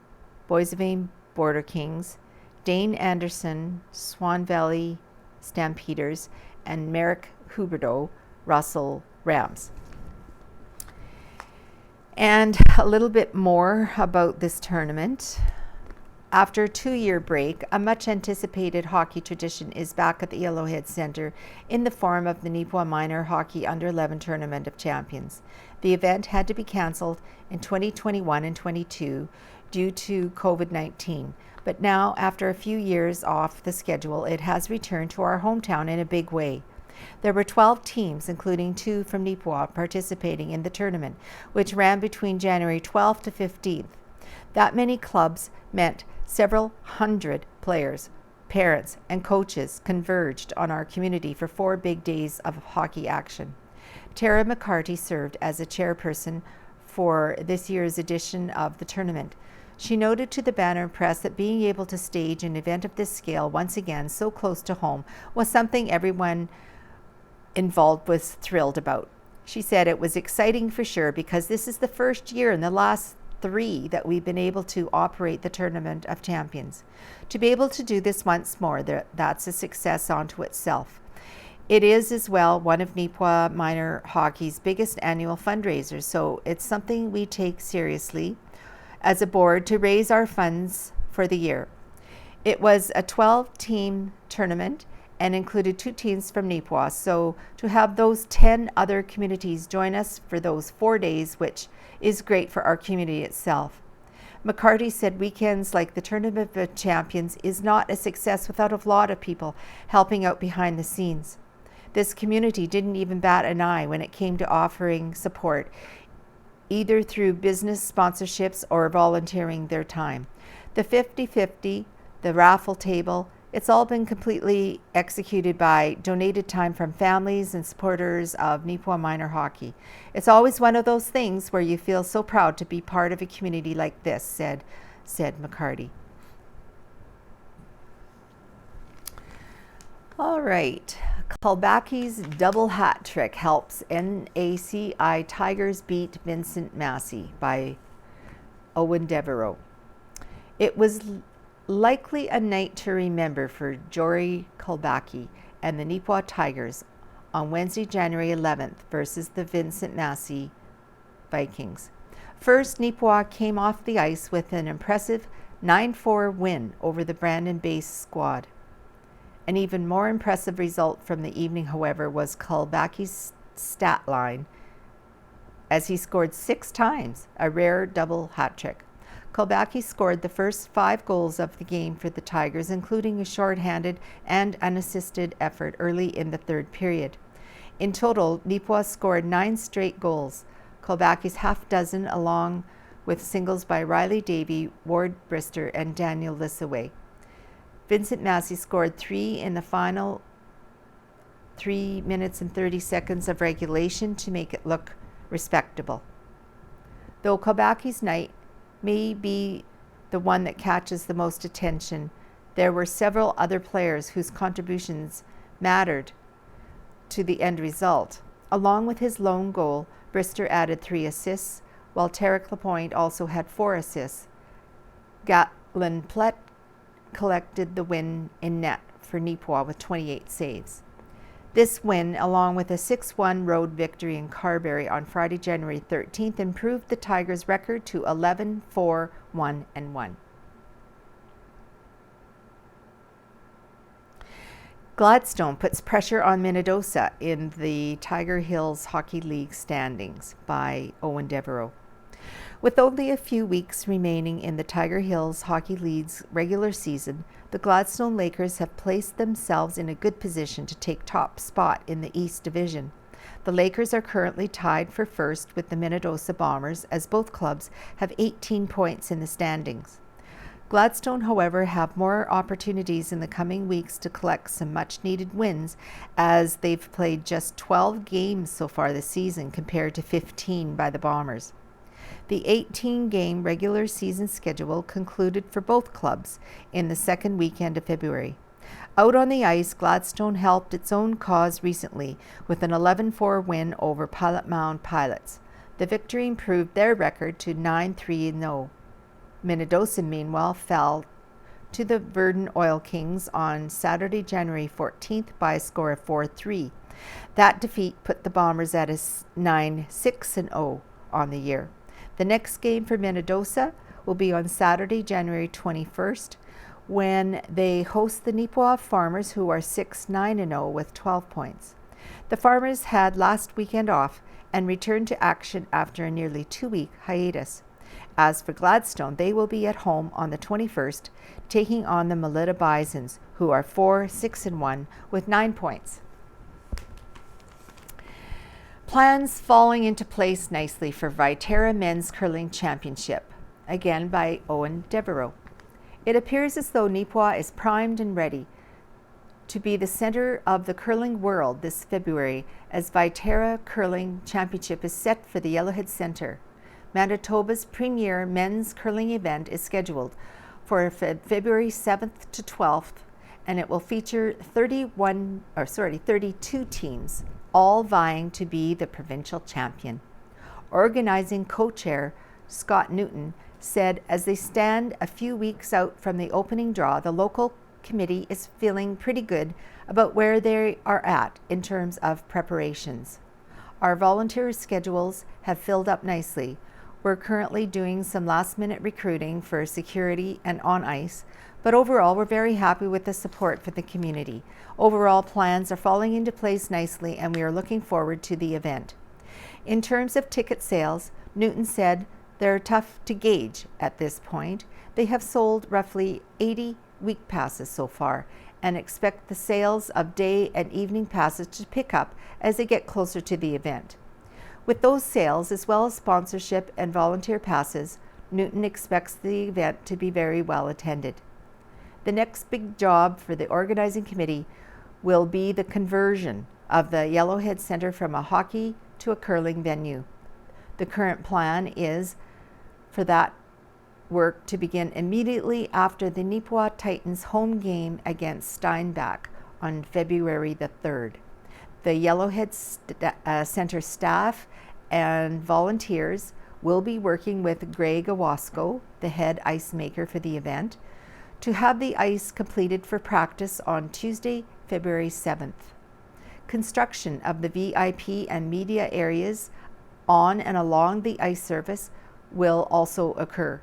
Speaker 1: Boissevain Border Kings; Dane Anderson, Swan Valley Stampeders; and Merrick Huberdeau, Russell Rams. And a little bit more about this tournament. After a 2-year break, a much anticipated hockey tradition is back at the Yellowhead Centre in the form of the Neepawa Minor Hockey Under-11 Tournament of Champions. The event had to be cancelled in 2021 and 22 due to COVID-19. But now, after a few years off the schedule, it has returned to our hometown in a big way. There were 12 teams, including 2 from Neepawa, participating in the tournament, which ran between January 12th to 15th. That many clubs meant several hundred players, parents, and coaches converged on our community for 4 big days of hockey action. Tara McCarty served as a chairperson for this year's edition of the tournament. She noted to the Banner Press that being able to stage an event of this scale once again so close to home was something everyone involved was thrilled about. She said it was exciting for sure because this is the first year in the last 3 that we've been able to operate the Tournament of Champions. To be able to do this once more, that's a success unto itself. It is as well one of Neepawa Minor Hockey's biggest annual fundraisers, so it's something we take seriously as a board to raise our funds for the year. It was a 12-team tournament and included 2 teams from Neepawa, so to have those 10 other communities join us for those 4 days, which is great for our community itself. McCarty said weekends like the Tournament of Champions is not a success without a lot of people helping out behind the scenes. This community didn't even bat an eye when it came to offering support, either through business sponsorships or volunteering their time. The 50-50, the raffle table, It's all been completely executed by donated time from families and supporters of Neepawa minor hockey. It's always one of those things where you feel so proud to be part of a community like this, said McCarty. All right. Kalbaki's double hat trick helps NACI Tigers beat Vincent Massey by Owen Devereaux. It was likely a night to remember for Jory Kalbaki and the Neepawa Tigers on Wednesday, January 11th versus the Vincent Massey Vikings. First, Neepawa came off the ice with an impressive 9-4 win over the Brandon-based squad. An even more impressive result from the evening, however, was Kalbaki's stat line, as he scored 6 times, a rare double hat trick. Kalbaki scored the first 5 goals of the game for the Tigers, including a shorthanded and unassisted effort early in the third period. In total, Neepawa scored 9 straight goals, Kalbaki's half dozen, along with singles by Riley Davey, Ward Brister, and Daniel Lissaway. Vincent Massey scored 3 in the final 3 minutes and 30 seconds of regulation to make it look respectable. Though Kalbaki's night may be the one that catches the most attention, there were several other players whose contributions mattered to the end result. Along with his lone goal, Brister added 3 assists, while Tarek Lapointe also had 4 assists. Gatlin Plett collected the win in net for Neepawa with 28 saves. This win, along with a 6-1 road victory in Carberry on Friday, January 13th, improved the Tigers' record to 11-4-1-1. Gladstone puts pressure on Minnedosa in the Tiger Hills Hockey League standings by Owen Devereaux. With only a few weeks remaining in the Tiger Hills Hockey League's regular season, the Gladstone Lakers have placed themselves in a good position to take top spot in the East Division. The Lakers are currently tied for first with the Minnedosa Bombers, as both clubs have 18 points in the standings. Gladstone, however, have more opportunities in the coming weeks to collect some much-needed wins, as they've played just 12 games so far this season compared to 15 by the Bombers. The 18-game regular season schedule concluded for both clubs in the second weekend of February. Out on the ice, Gladstone helped its own cause recently with an 11-4 win over Pilot Mound Pilots. The victory improved their record to 9-3-0. Minnedosa, meanwhile, fell to the Verdun Oil Kings on Saturday, January 14th by a score of 4-3. That defeat put the Bombers at a 9-6-0 on the year. The next game for Minnedosa will be on Saturday, January 21st, when they host the Neepawa Farmers, who are 6-9-0 with 12 points. The Farmers had last weekend off and returned to action after a nearly 2-week hiatus. As for Gladstone, they will be at home on the 21st, taking on the Melita Bisons, who are 4-6-1 with 9 points. Plans falling into place nicely for Viterra Men's Curling Championship, again by Owen Devereaux. It appears as though Neepawa is primed and ready to be the center of the curling world this February, as Viterra Curling Championship is set for the Yellowhead Center. Manitoba's premier men's curling event is scheduled for February 7th to 12th, and it will feature 32 teams, all vying to be the provincial champion. Organizing co-chair Scott Newton said as they stand a few weeks out from the opening draw, the local committee is feeling pretty good about where they are at in terms of preparations. Our volunteer schedules have filled up nicely. We're currently doing some last-minute recruiting for security and on ice, but overall we're very happy with the support for the community. Overall plans are falling into place nicely, and we are looking forward to the event. In terms of ticket sales, Newton said they're tough to gauge at this point. They have sold roughly 80 week passes so far, and expect the sales of day and evening passes to pick up as they get closer to the event. With those sales, as well as sponsorship and volunteer passes, Newton expects the event to be very well attended. The next big job for the organizing committee will be the conversion of the Yellowhead Centre from a hockey to a curling venue. The current plan is for that work to begin immediately after the Neepawa Titans home game against Steinbach on February the 3rd. The Yellowhead Centre staff and volunteers will be working with Greg Owasco, the head ice maker for the event, to have the ice completed for practice on Tuesday, February 7th. Construction of the VIP and media areas on and along the ice surface will also occur.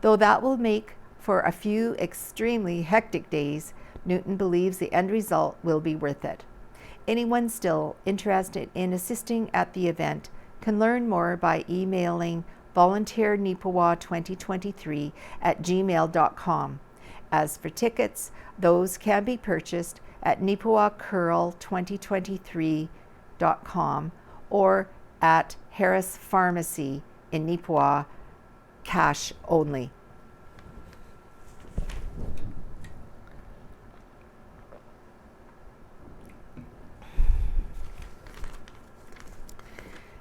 Speaker 1: Though that will make for a few extremely hectic days, Newton believes the end result will be worth it. Anyone still interested in assisting at the event can learn more by emailing volunteerneepawa2023@gmail.com. As for tickets, those can be purchased at neepawacurl2023.com or at Harris Pharmacy in Neepawa, cash only.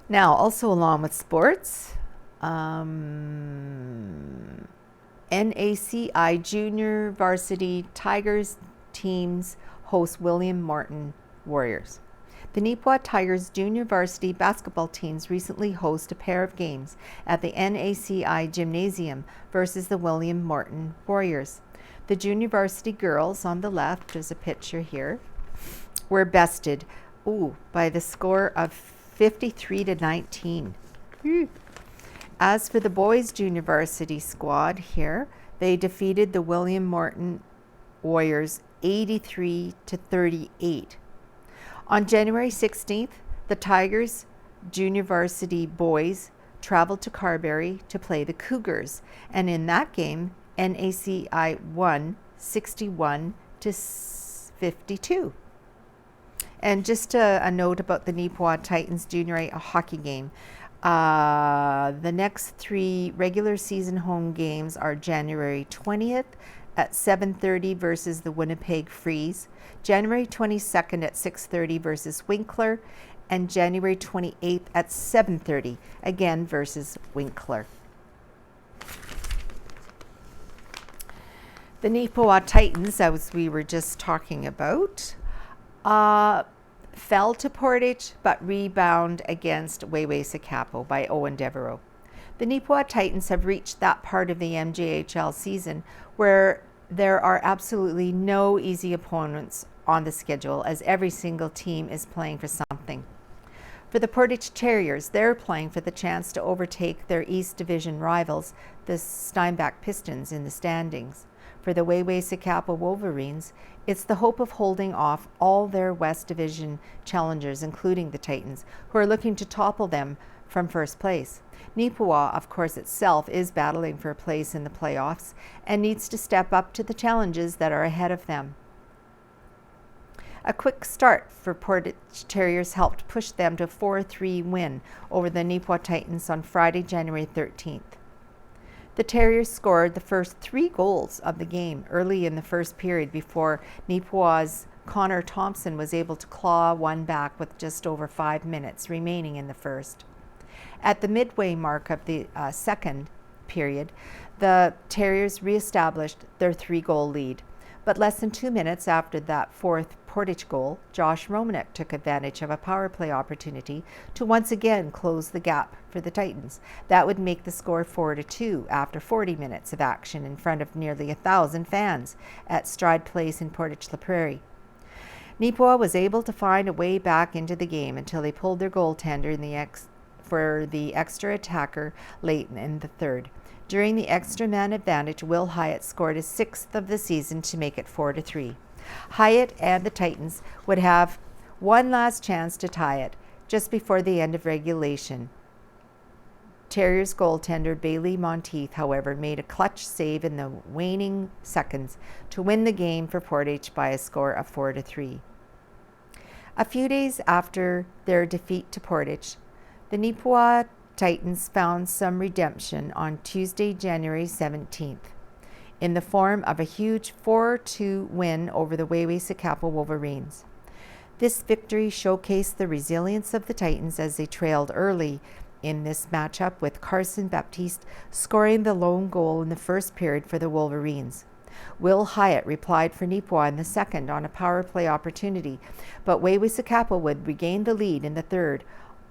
Speaker 1: Now, also along with sports, NACI Junior Varsity Tigers teams host William Morton Warriors. The Neepawa Tigers Junior Varsity basketball teams recently host a pair of games at the NACI Gymnasium versus the William Morton Warriors. The Junior Varsity girls on the left, there's a picture here, were bested by the score of 53-19. As for the boys Junior Varsity squad here, they defeated the William Morton Warriors 83-38. On January 16th, the Tigers Junior Varsity boys traveled to Carberry to play the Cougars, and in that game, NACI won 61-52. And just a note about the Neepawa Titans Junior A hockey game. The next 3 regular season home games are January 20th at 7:30 versus the Winnipeg Freeze, January 22nd at 6:30 versus Winkler, and January 28th at 7:30 again versus Winkler. The Neepawa Titans, as we were just talking about, fell to Portage but rebound against Waiwasakapo by Owen Devereaux. The Neepawa Titans have reached that part of the MJHL season where there are absolutely no easy opponents on the schedule, as every single team is playing for something. For the Portage Terriers, they're playing for the chance to overtake their East Division rivals, the Steinbach Pistons, in the standings. For the Waiwasakapo Wolverines, it's the hope of holding off all their West Division challengers, including the Titans, who are looking to topple them from first place. Neepawa, of course, itself is battling for a place in the playoffs and needs to step up to the challenges that are ahead of them. A quick start for Portage Terriers helped push them to a 4-3 win over the Neepawa Titans on Friday, January 13th. The Terriers scored the first 3 goals of the game early in the first period before Neepawa's Connor Thompson was able to claw one back with just over 5 minutes remaining in the first. At the midway mark of the second period, the Terriers reestablished their 3-goal lead. But less than 2 minutes after that fourth Portage goal, Josh Romanek took advantage of a power play opportunity to once again close the gap for the Titans. That would make the score 4-2 after 40 minutes of action in front of nearly 1,000 fans at Stride Place in Portage La Prairie. Neepawa was able to find a way back into the game until they pulled their goaltender for the extra attacker late in the third. During the extra man advantage, Will Hyatt scored his 6th of the season to make it 4-3. Hyatt and the Titans would have one last chance to tie it just before the end of regulation. Terriers goaltender Bailey Monteith, however, made a clutch save in the waning seconds to win the game for Portage by a score of 4-3. A few days after their defeat to Portage, the Neepawa Titans found some redemption on Tuesday, January 17th. in the form of a huge 4-2 win over the Waiwasakapo Wolverines. This victory showcased the resilience of the Titans as they trailed early in this matchup, with Carson Baptiste scoring the lone goal in the first period for the Wolverines. Will Hyatt replied for Neepawa in the second on a power play opportunity, but Waiwasakapo would regain the lead in the third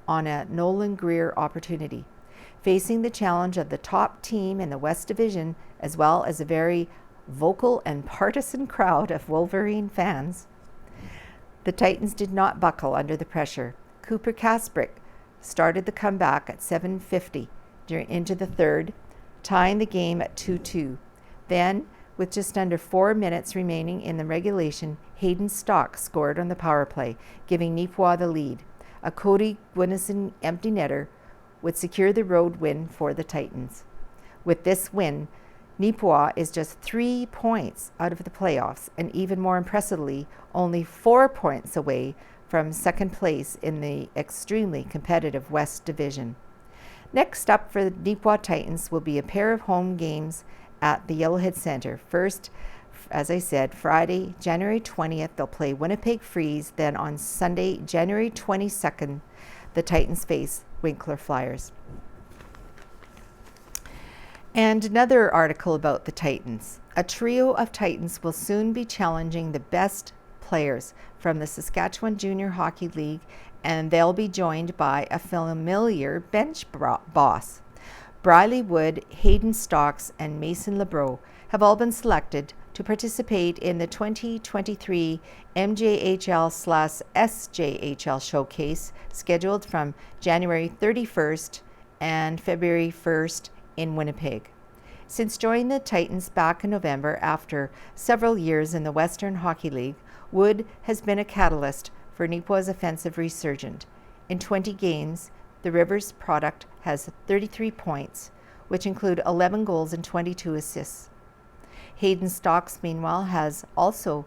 Speaker 1: on a Nolan Greer opportunity. Facing the challenge of the top team in the West Division, as well as a very vocal and partisan crowd of Wolverine fans, the Titans did not buckle under the pressure. Cooper Kasprick started the comeback at 7:50 into the third, tying the game at 2-2. Then, with just under 4 minutes remaining in the regulation, Hayden Stock scored on the power play, giving Neepawa the lead. A Cody Gwinnison empty netter would secure the road win for the Titans. With this win, Neepawa is just 3 points out of the playoffs, and even more impressively, only 4 points away from second place in the extremely competitive West Division. Next up for the Neepawa Titans will be a pair of home games at the Yellowhead Center. First, as I said, Friday, January 20th, they'll play Winnipeg Freeze. Then on Sunday, January 22nd, the Titans face Winkler Flyers. And another article about the Titans. A trio of Titans will soon be challenging the best players from the Saskatchewan Junior Hockey League, and they'll be joined by a familiar bench boss. Briley Wood, Hayden Stocks, and Mason Lebreau have all been selected to participate in the 2023 MJHL/SJHL showcase, scheduled from January 31st and February 1st in Winnipeg. Since joining the Titans back in November after several years in the Western Hockey League, Wood has been a catalyst for Neepawa's offensive resurgence. In 20 games, the Rivers product has 33 points, which include 11 goals and 22 assists. Hayden Stocks, meanwhile, has also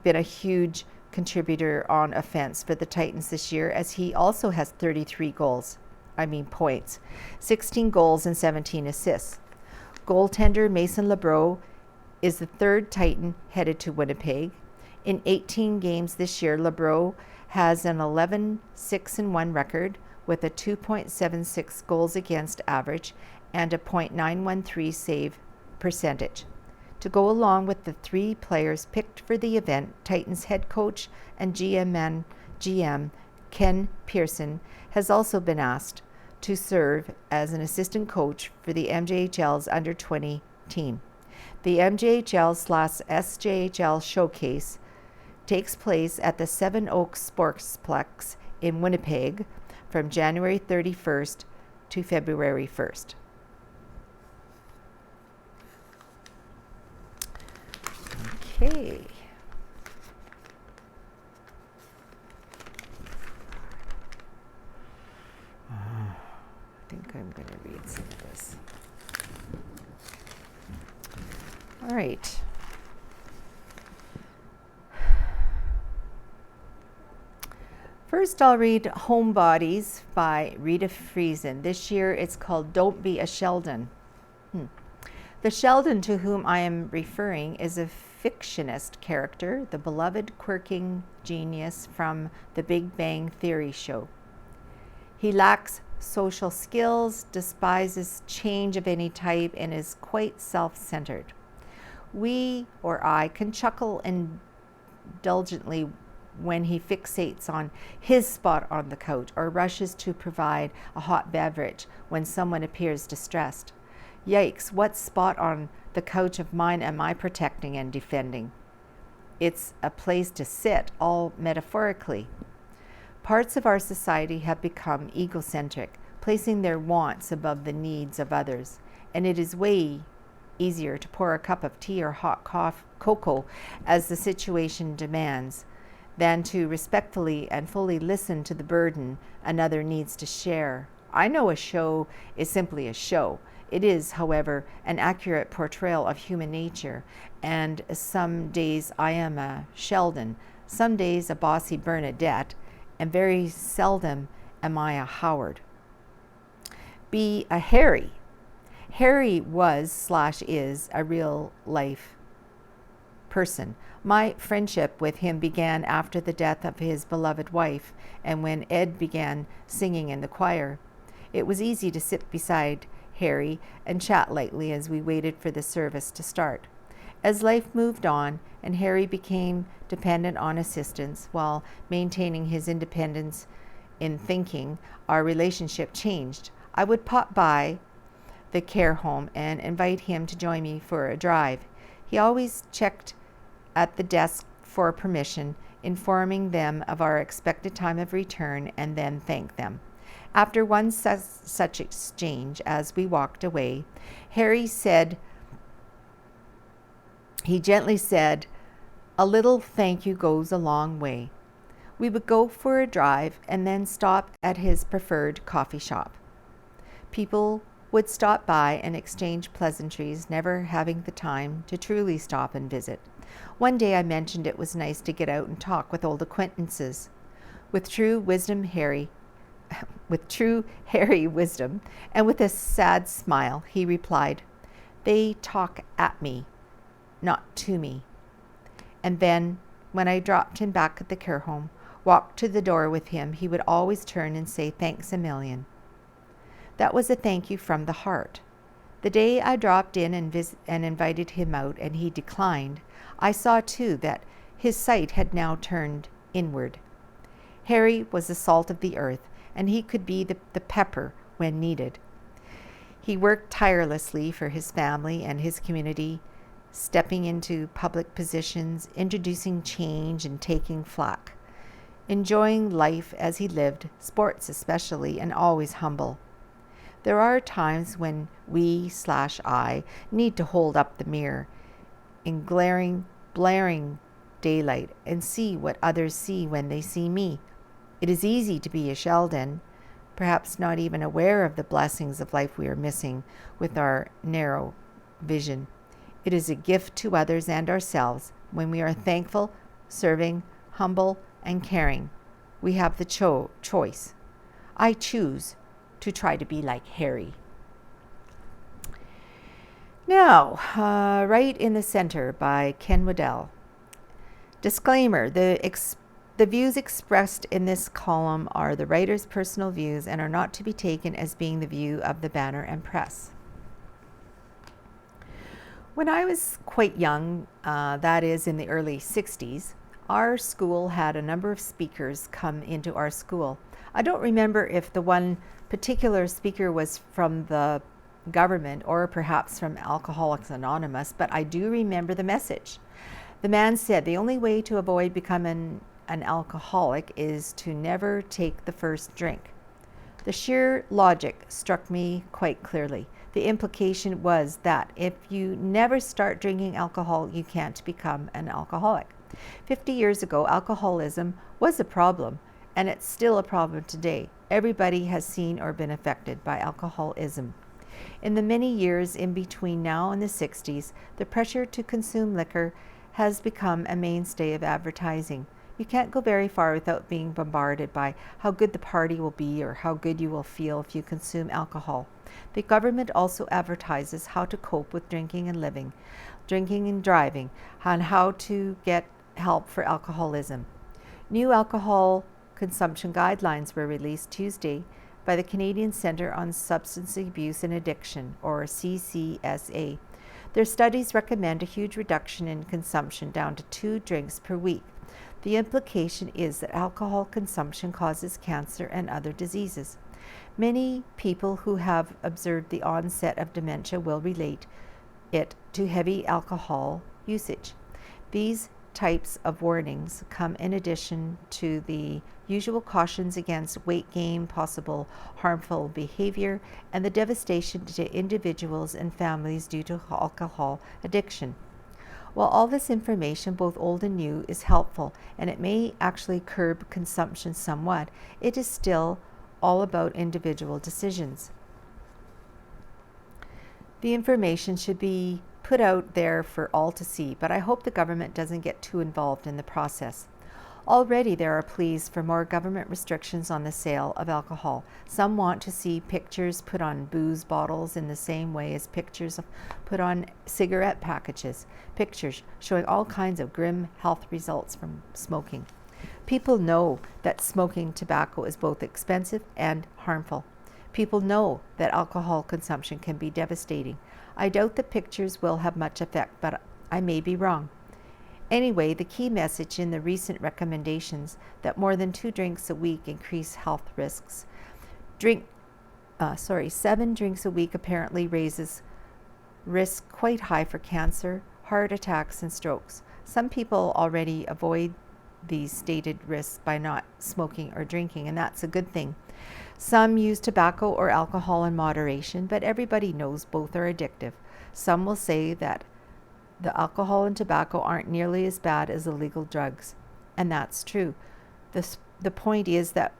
Speaker 1: been a huge contributor on offense for the Titans this year, as he also has 33 points, 16 goals and 17 assists. Goaltender Mason Lebreau is the third Titan headed to Winnipeg. In 18 games this year, Lebreau has an 11-6-1 record with a 2.76 goals against average and a .913 save percentage. To go along with the 3 players picked for the event, Titans head coach and GM Ken Pearson has also been asked to serve as an assistant coach for the MJHL's under-20 team. The MJHL/SJHL showcase takes place at the Seven Oaks Sportsplex in Winnipeg from January 31st to February 1st. Okay. I think I'm going to read some of this. All right. First, I'll read Homebodies by Rita Friesen. This year it's called Don't Be a Sheldon. The Sheldon to whom I am referring is a fictionist character, the beloved quirking genius from the Big Bang Theory show. He lacks social skills, despises change of any type, and is quite self-centered. We, or I, can chuckle indulgently when he fixates on his spot on the couch or rushes to provide a hot beverage when someone appears distressed. Yikes, what spot on the couch of mine am I protecting and defending? It's a place to sit, all metaphorically. Parts of our society have become egocentric, placing their wants above the needs of others, and it is way easier to pour a cup of tea or hot cocoa as the situation demands than to respectfully and fully listen to the burden another needs to share. I know a show is simply a show. It is, however, an accurate portrayal of human nature, and some days I am a Sheldon, some days a bossy Bernadette, and very seldom am I a Howard. Be a Harry. Harry was/is a real life person. My friendship with him began after the death of his beloved wife and when Ed began singing in the choir. It was easy to sit beside Harry and chat lightly as we waited for the service to start. As life moved on and Harry became dependent on assistance while maintaining his independence in thinking, our relationship changed. I would pop by the care home and invite him to join me for a drive. He always checked at the desk for permission, informing them of our expected time of return and then thanked them. After one such exchange, as we walked away, Harry gently said, "A little thank you goes a long way." We would go for a drive and then stop at his preferred coffee shop. People would stop by and exchange pleasantries, never having the time to truly stop and visit. One day I mentioned it was nice to get out and talk with old acquaintances. With true Harry wisdom, and with a sad smile, he replied, "They talk at me, not to me." And then, when I dropped him back at the care home, walked to the door with him, he would always turn and say, "Thanks a million." That was a thank you from the heart. The day I dropped in and invited him out and he declined, I saw too that his sight had now turned inward. Harry was the salt of the earth, and he could be the pepper when needed. He worked tirelessly for his family and his community, stepping into public positions, introducing change and taking flack, enjoying life as he lived, sports especially, and always humble. There are times when we/I need to hold up the mirror in blaring daylight and see what others see when they see me. It is easy to be a Sheldon, perhaps not even aware of the blessings of life we are missing with our narrow vision. It is a gift to others and ourselves when we are thankful, serving, humble, and caring. We have the choice. I choose to try to be like Harry. Now, Right in the Center by Ken Waddell. Disclaimer, the views expressed in this column are the writer's personal views and are not to be taken as being the view of the Banner and Press. When I was quite young, that is in the early 60s, our school had a number of speakers come into our school. I don't remember if the one particular speaker was from the government or perhaps from Alcoholics Anonymous, but I do remember the message. The man said the only way to avoid becoming an alcoholic is to never take the first drink. The sheer logic struck me quite clearly. The implication was that if you never start drinking alcohol, you can't become an alcoholic. 50 years ago, alcoholism was a problem, and it's still a problem today. Everybody has seen or been affected by alcoholism. In the many years in between now and the 60s, the pressure to consume liquor has become a mainstay of advertising. You can't go very far without being bombarded by how good the party will be or how good you will feel if you consume alcohol. The government also advertises how to cope with drinking and living, drinking and driving, and how to get help for alcoholism. New alcohol consumption guidelines were released Tuesday by the Canadian Centre on Substance Abuse and Addiction, or CCSA. Their studies recommend a huge reduction in consumption down to 2 drinks per week. The implication is that alcohol consumption causes cancer and other diseases. Many people who have observed the onset of dementia will relate it to heavy alcohol usage. These types of warnings come in addition to the usual cautions against weight gain, possible harmful behavior, and the devastation to individuals and families due to alcohol addiction. While all this information, both old and new, is helpful, and it may actually curb consumption somewhat, it is still all about individual decisions. The information should be put out there for all to see, but I hope the government doesn't get too involved in the process. Already there are pleas for more government restrictions on the sale of alcohol. Some want to see pictures put on booze bottles in the same way as pictures put on cigarette packages, pictures showing all kinds of grim health results from smoking. People know that smoking tobacco is both expensive and harmful. People know that alcohol consumption can be devastating. I doubt the pictures will have much effect, but I may be wrong. Anyway, the key message in the recent recommendations that more than 2 drinks a week increase health risks. 7 drinks a week apparently raises risk quite high for cancer, heart attacks, and strokes. Some people already avoid these stated risks by not smoking or drinking, and that's a good thing. Some use tobacco or alcohol in moderation, but everybody knows both are addictive. Some will say that the alcohol and tobacco aren't nearly as bad as illegal drugs, and that's true. The point is that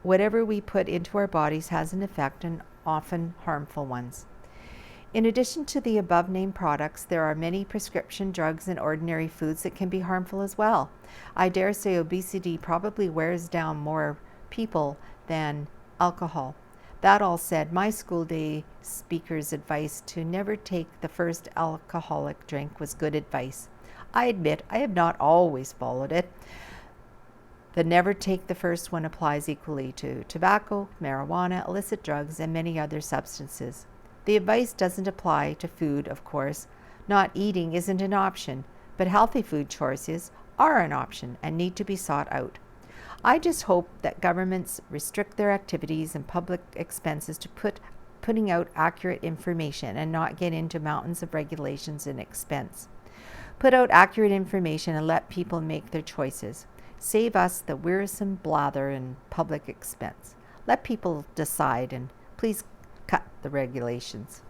Speaker 1: whatever we put into our bodies has an effect, and often harmful ones. In addition to the above-named products, there are many prescription drugs and ordinary foods that can be harmful as well. I dare say obesity probably wears down more people than alcohol. That all said, my school day speaker's advice to never take the first alcoholic drink was good advice. I admit I have not always followed it. The never take the first one applies equally to tobacco, marijuana, illicit drugs, and many other substances. The advice doesn't apply to food, of course. Not eating isn't an option, but healthy food choices are an option and need to be sought out. I just hope that governments restrict their activities and public expenses to putting out accurate information and not get into mountains of regulations and expense. Put out accurate information and let people make their choices. Save us the wearisome blather and public expense. Let people decide, and please cut the regulations.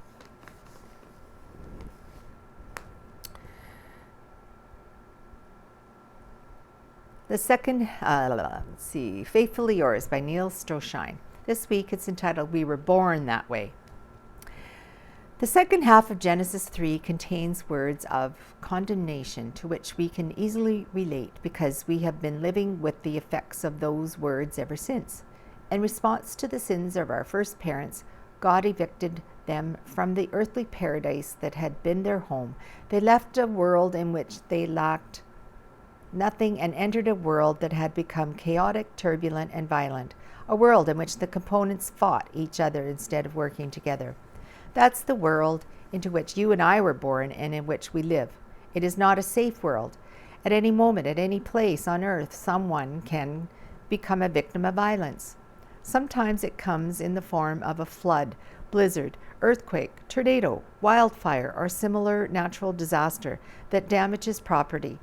Speaker 1: The second, Faithfully Yours by Neil Stroshine. This week it's entitled, We Were Born That Way. The second half of Genesis 3 contains words of condemnation to which we can easily relate because we have been living with the effects of those words ever since. In response to the sins of our first parents, God evicted them from the earthly paradise that had been their home. They left a world in which they lacked nothing and entered a world that had become chaotic, turbulent, and violent, a world in which the components fought each other instead of working together. That's the world into which you and I were born and in which we live. It is not a safe world. At any moment, at any place on earth, someone can become a victim of violence. Sometimes it comes in the form of a flood, blizzard, earthquake, tornado, wildfire, or similar natural disaster that damages property,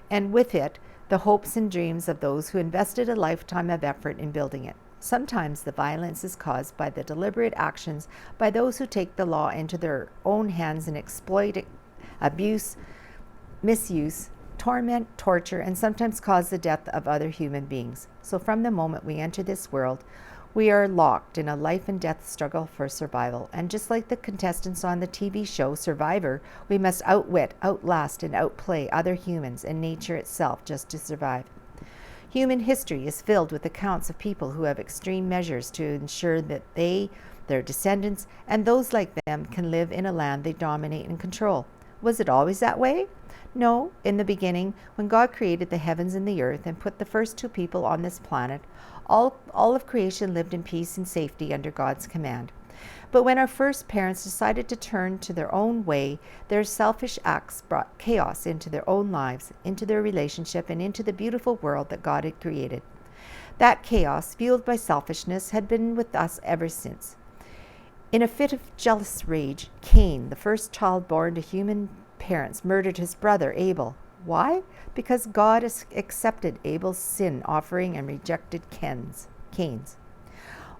Speaker 1: and with it, the hopes and dreams of those who invested a lifetime of effort in building it. Sometimes the violence is caused by the deliberate actions by those who take the law into their own hands and exploit it, abuse, misuse, torment, torture, and sometimes cause the death of other human beings. So from the moment we enter this world, we are locked in a life and death struggle for survival. And just like the contestants on the TV show Survivor, we must outwit, outlast, and outplay other humans and nature itself just to survive. Human history is filled with accounts of people who have extreme measures to ensure that they, their descendants, and those like them can live in a land they dominate and control. Was it always that way? No. In the beginning, when God created the heavens and the earth and put the first 2 people on this planet, all of creation lived in peace and safety under God's command. But when our first parents decided to turn to their own way, their selfish acts brought chaos into their own lives, into their relationship, and into the beautiful world that God had created. That chaos, fueled by selfishness, had been with us ever since. In a fit of jealous rage, Cain, the first child born to human parents, murdered his brother Abel. Why? Because God accepted Abel's sin offering and rejected Cain's.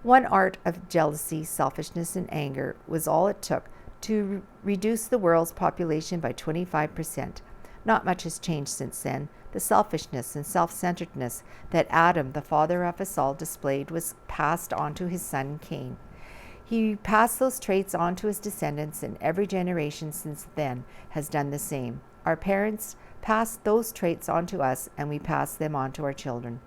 Speaker 1: One art of jealousy, selfishness, and anger was all it took to reduce the world's population by 25%. Not much has changed since then. The selfishness and self-centeredness that Adam, the father of us all, displayed was passed on to his son Cain. He passed those traits on to his descendants, and every generation since then has done the same. Our parents passed those traits on to us, and we passed them on to our children.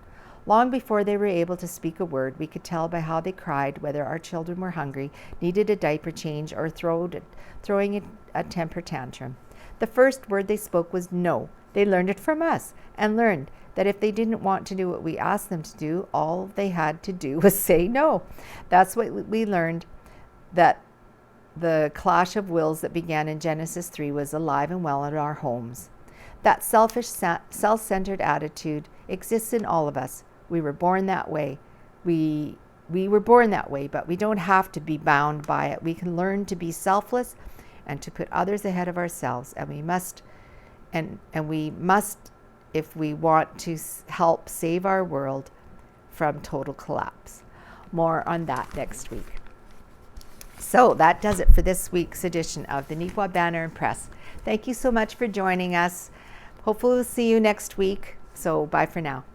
Speaker 1: Long before they were able to speak a word, we could tell by how they cried whether our children were hungry, needed a diaper change, or throwing a temper tantrum. The first word they spoke was no. They learned it from us and learned that if they didn't want to do what we asked them to do, all they had to do was say no. That's what we learned, that the clash of wills that began in Genesis 3 was alive and well in our homes. That selfish, self-centered attitude exists in all of us. We were born that way. We were born that way, but we don't have to be bound by it. We can learn to be selfless and to put others ahead of ourselves, and we must, if we want to help save our world from total collapse. More on that next week. So that does it for this week's edition of the Neepawa Banner and Press. Thank you so much for joining us. Hopefully we'll see you next week. So bye for now.